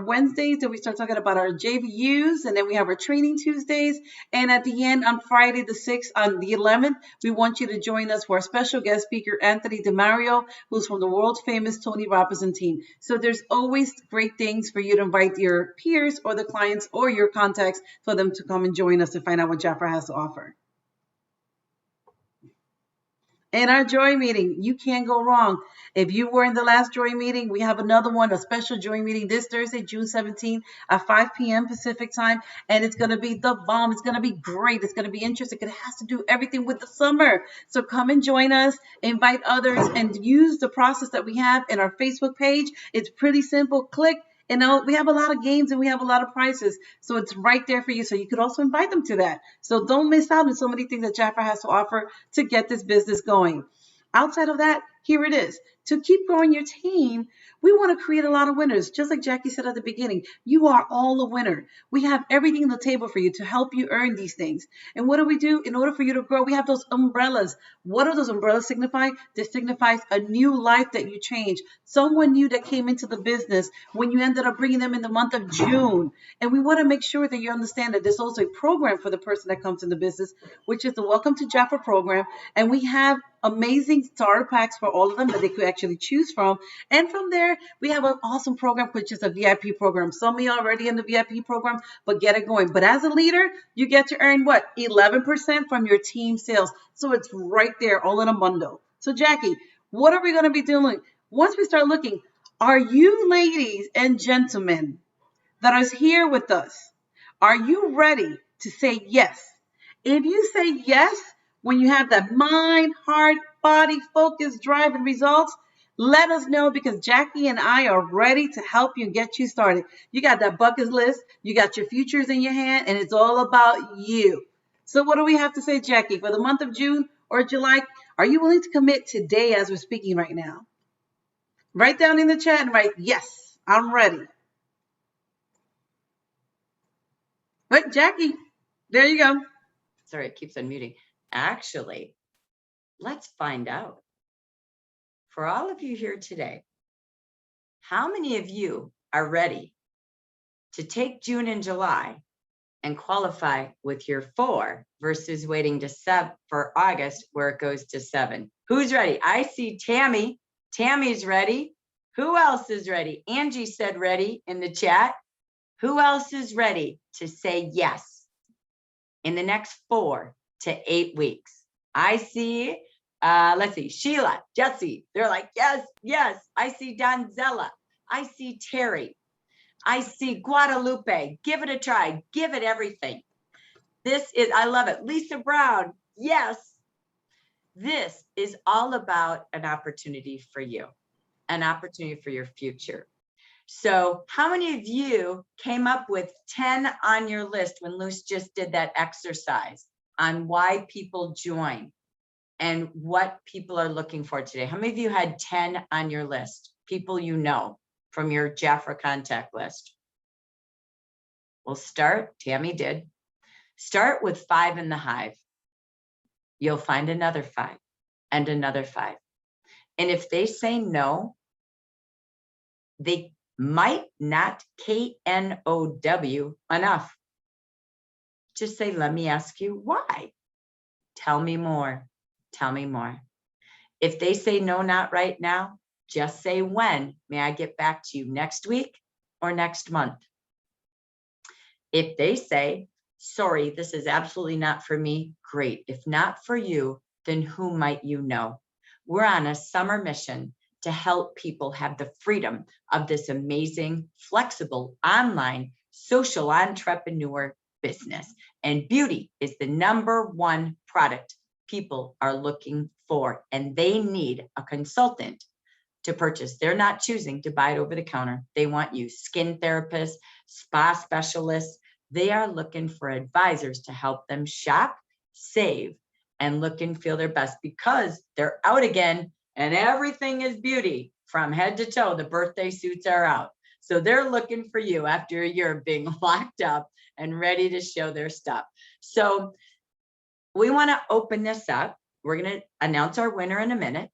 Wednesdays that we start talking about our JVUs, and then we have our training Tuesdays. And at the end, on Friday the 6th, on the 11th, we want you to join us for our special guest speaker, Anthony DeMario, who's from the world famous Tony Robbins team. So there's always great things for you to invite your peers or the clients or your contacts for them to come and join us to find out what JAFRA has to offer. And our joy meeting, you can't go wrong. If you were in the last joy meeting, we have another one, a special joy meeting this Thursday, June 17th at 5 p.m. Pacific time. And it's going to be the bomb. It's going to be great. It's going to be interesting. It has to do everything with the summer. So come and join us, invite others, and use the process that we have in our Facebook page. It's pretty simple. Click. And we have a lot of games and we have a lot of prizes. So it's right there for you. So you could also invite them to that. So don't miss out on so many things that JAFRA has to offer to get this business going. Outside of that, here it is. To keep growing your team, we want to create a lot of winners. Just like Jackie said at the beginning, you are all a winner. We have everything on the table for you to help you earn these things. And what do we do? In order for you to grow, we have those umbrellas. What do those umbrellas signify? This signifies a new life that you change. Someone new that came into the business when you ended up bringing them in the month of June. And we want to make sure that you understand that there's also a program for the person that comes in the business, which is the Welcome to JAFRA program. And we have amazing starter packs for all of them that they could actually choose from. And from there, we have an awesome program, which is a VIP program. Some of you are already in the VIP program, but get it going. But as a leader, you get to earn what? 11% from your team sales. So it's right there, all in a bundle. So Jackie, what are we going to be doing? Once we start looking, are you ladies and gentlemen that is here with us, are you ready to say yes? If you say yes, when you have that mind, heart, body, focus, drive, and results, let us know, because Jackie and I are ready to help you and get you started. You got that bucket list, you got your futures in your hand, and it's all about you. So what do we have to say, Jackie, for the month of June or July? Are you willing to commit today as we're speaking right now? Write down in the chat and write, yes, I'm ready. But Jackie, there you go. Sorry, it keeps unmuting. Actually, let's find out. For all of you here today, how many of you are ready to take June and July and qualify with your 4 versus waiting to 7 for August, where it goes to 7? Who's ready? I see Tammy. Tammy's ready. Who else is ready? Angie said ready in the chat. Who else is ready to say yes in the next 4 to 8 weeks? I see, let's see, Sheila, Jesse, they're like, yes, yes. I see Donzella. I see Terry. I see Guadalupe. Give it a try. Give it everything. This is, I love it. Lisa Brown, yes. This is all about an opportunity for you, an opportunity for your future. So how many of you came up with 10 on your list when Luce just did that exercise on why people join and what people are looking for today? How many of you had 10 on your list? People you know from your JAFRA contact list. We'll start, Tammy did. Start with 5 in the hive. You'll find another 5 and another 5. And if they say no, they might not KNOW enough. just say, let me ask you why. Tell me more. Tell me more. If they say no, not right now, just say when. May I get back to you next week or next month? If they say, sorry, this is absolutely not for me, great. If not for you, then who might you know? We're on a summer mission to help people have the freedom of this amazing, flexible, online, social entrepreneur business. And beauty is the #1 product people are looking for, and they need a consultant to purchase. They're not choosing to buy it over the counter. They want you, skin therapists, spa specialists. They are looking for advisors to help them shop, save, and look and feel their best, because they're out again and everything is beauty from head to toe. The birthday suits are out. So they're looking for you after a year of being locked up and ready to show their stuff. So we want to open this up. We're going to announce our winner in a minute,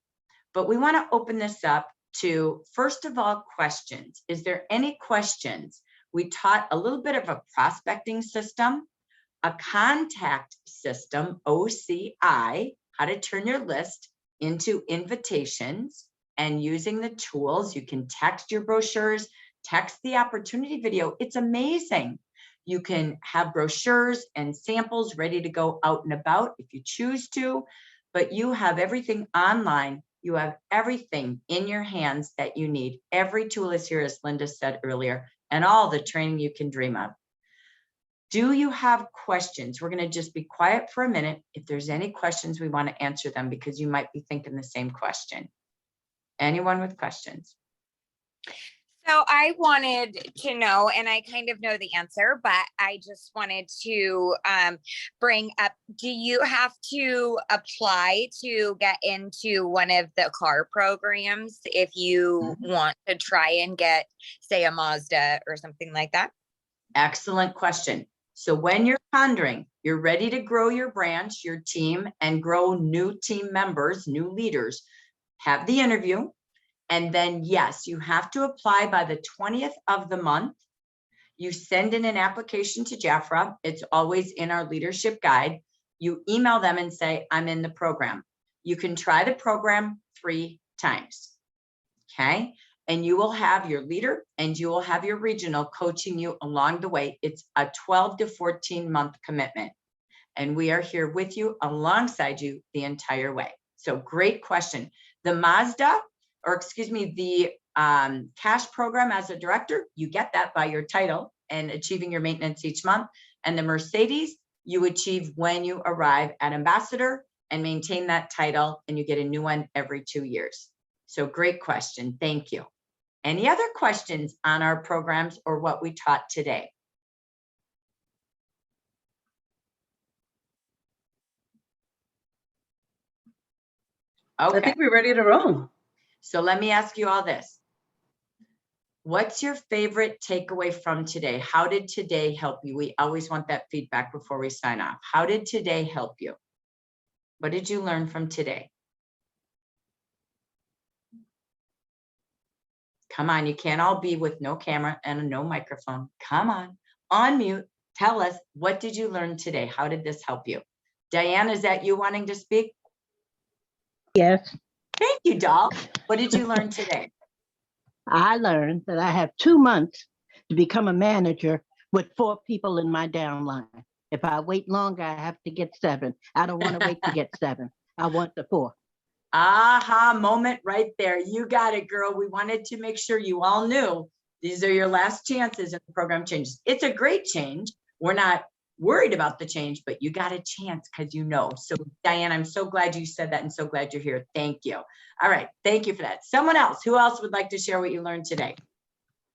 but we want to open this up to, first of all, questions. Is there any questions? We taught a little bit of a prospecting system, a contact system, OCI, how to turn your list into invitations, and using the tools. You can text your brochures, text the opportunity video. It's amazing. You can have brochures and samples ready to go out and about if you choose to, but you have everything online. You have everything in your hands that you need. Every tool is here, as Linda said earlier, and all the training you can dream of. Do you have questions? We're going to just be quiet for a minute. If there's any questions, we want to answer them, because you might be thinking the same question. Anyone with questions? So I wanted to know, and I kind of know the answer, but I just wanted to bring up, do you have to apply to get into one of the car programs if you want to try and get, say, a Mazda or something like that? Excellent question. So when you're pondering, you're ready to grow your branch, your team, and grow new team members, new leaders, have the interview. And then, yes, you have to apply by the 20th of the month. You send in an application to JAFRA. It's always in our leadership guide. You email them and say, I'm in the program. You can try the program 3 times. Okay. And you will have your leader and you will have your regional coaching you along the way. It's a 12 to 14 month commitment. And we are here with you, alongside you, the entire way. So great question. The Mazda, or excuse me, the cash program as a director, you get that by your title and achieving your maintenance each month. And the Mercedes, you achieve when you arrive at ambassador and maintain that title, and you get a new one every 2 years. So great question. Thank you. Any other questions on our programs or what we taught today? Okay. I think we're ready to roll. So let me ask you all this. What's your favorite takeaway from today? How did today help you? We always want that feedback before we sign off. How did today help you? What did you learn from today? Come on, you can't all be with no camera and no microphone. Come on, unmute. Tell us, what did you learn today? How did this help you? Diane, is that you wanting to speak? Yes, Thank you, doll. What did you learn today? I learned that I have 2 months to become a manager with 4 people in my downline. If I wait longer, I have to get 7. I don't want to wait to get 7. I want the 4. Aha moment right there. You got it, girl. We wanted to make sure you all knew these are your last chances if the program changes. It's a great change. We're not worried about the change, but you got a chance because you know. So Diane, I'm so glad you said that and so glad you're here. Thank you. All right. Thank you for that. Someone else, who else would like to share what you learned today?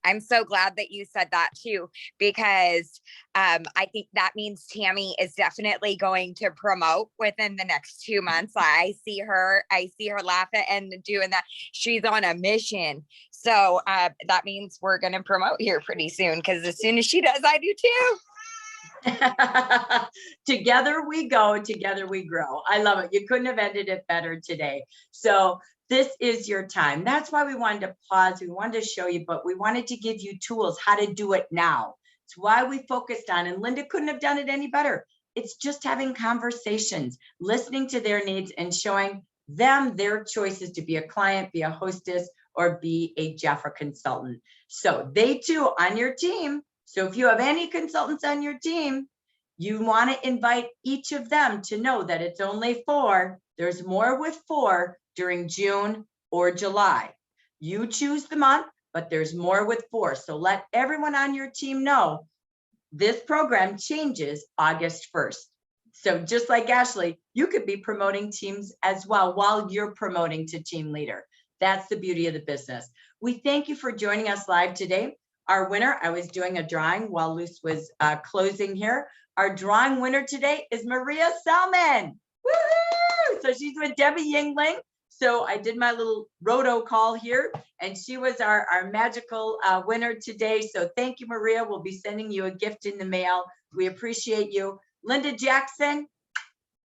I'm so glad that you said that too, because I think that means Tammy is definitely going to promote within the next 2 months. I see her laughing and doing that. She's on a mission. So that means we're going to promote here pretty soon, because as soon as she does, I do too. Together we go, together we grow. I love it. You couldn't have ended it better today. So this is your time. That's why we wanted to pause. We wanted to show you, but we wanted to give you tools how to do it now. It's why we focused on, and Linda couldn't have done it any better. It's just having conversations, listening to their needs and showing them their choices to be a client, be a hostess, or be a JAFRA consultant. So they too on your team. So if you have any consultants on your team, you want to invite each of them to know that it's only 4. There's more with 4 during June or July. You choose the month, but there's more with 4. So let everyone on your team know this program changes August 1st. So just like Ashley, you could be promoting teams as well while you're promoting to team leader. That's the beauty of the business. We thank you for joining us live today. Our winner, I was doing a drawing while Luce was closing here. Our drawing winner today is Maria Selman. Woohoo! So she's with Debbie Yingling. So I did my little roto call here, and she was our magical winner today. So thank you, Maria. We'll be sending you a gift in the mail. We appreciate you. Linda Jackson,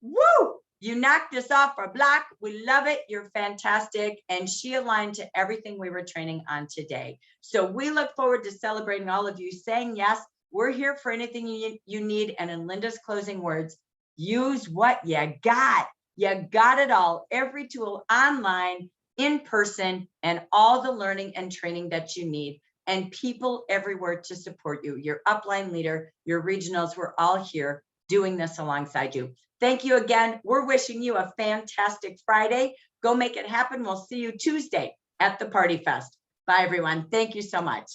woo! You knocked this off our block. We love it. You're fantastic. And she aligned to everything we were training on today. So we look forward to celebrating all of you saying yes. We're here for anything you need. And in Linda's closing words, use what you got. You got it all. Every tool online, in person, and all the learning and training that you need. And people everywhere to support you. Your upline leader, your regionals, we're all here doing this alongside you. Thank you again. We're wishing you a fantastic Friday. Go make it happen. We'll see you Tuesday at the Party Fest. Bye, everyone. Thank you so much.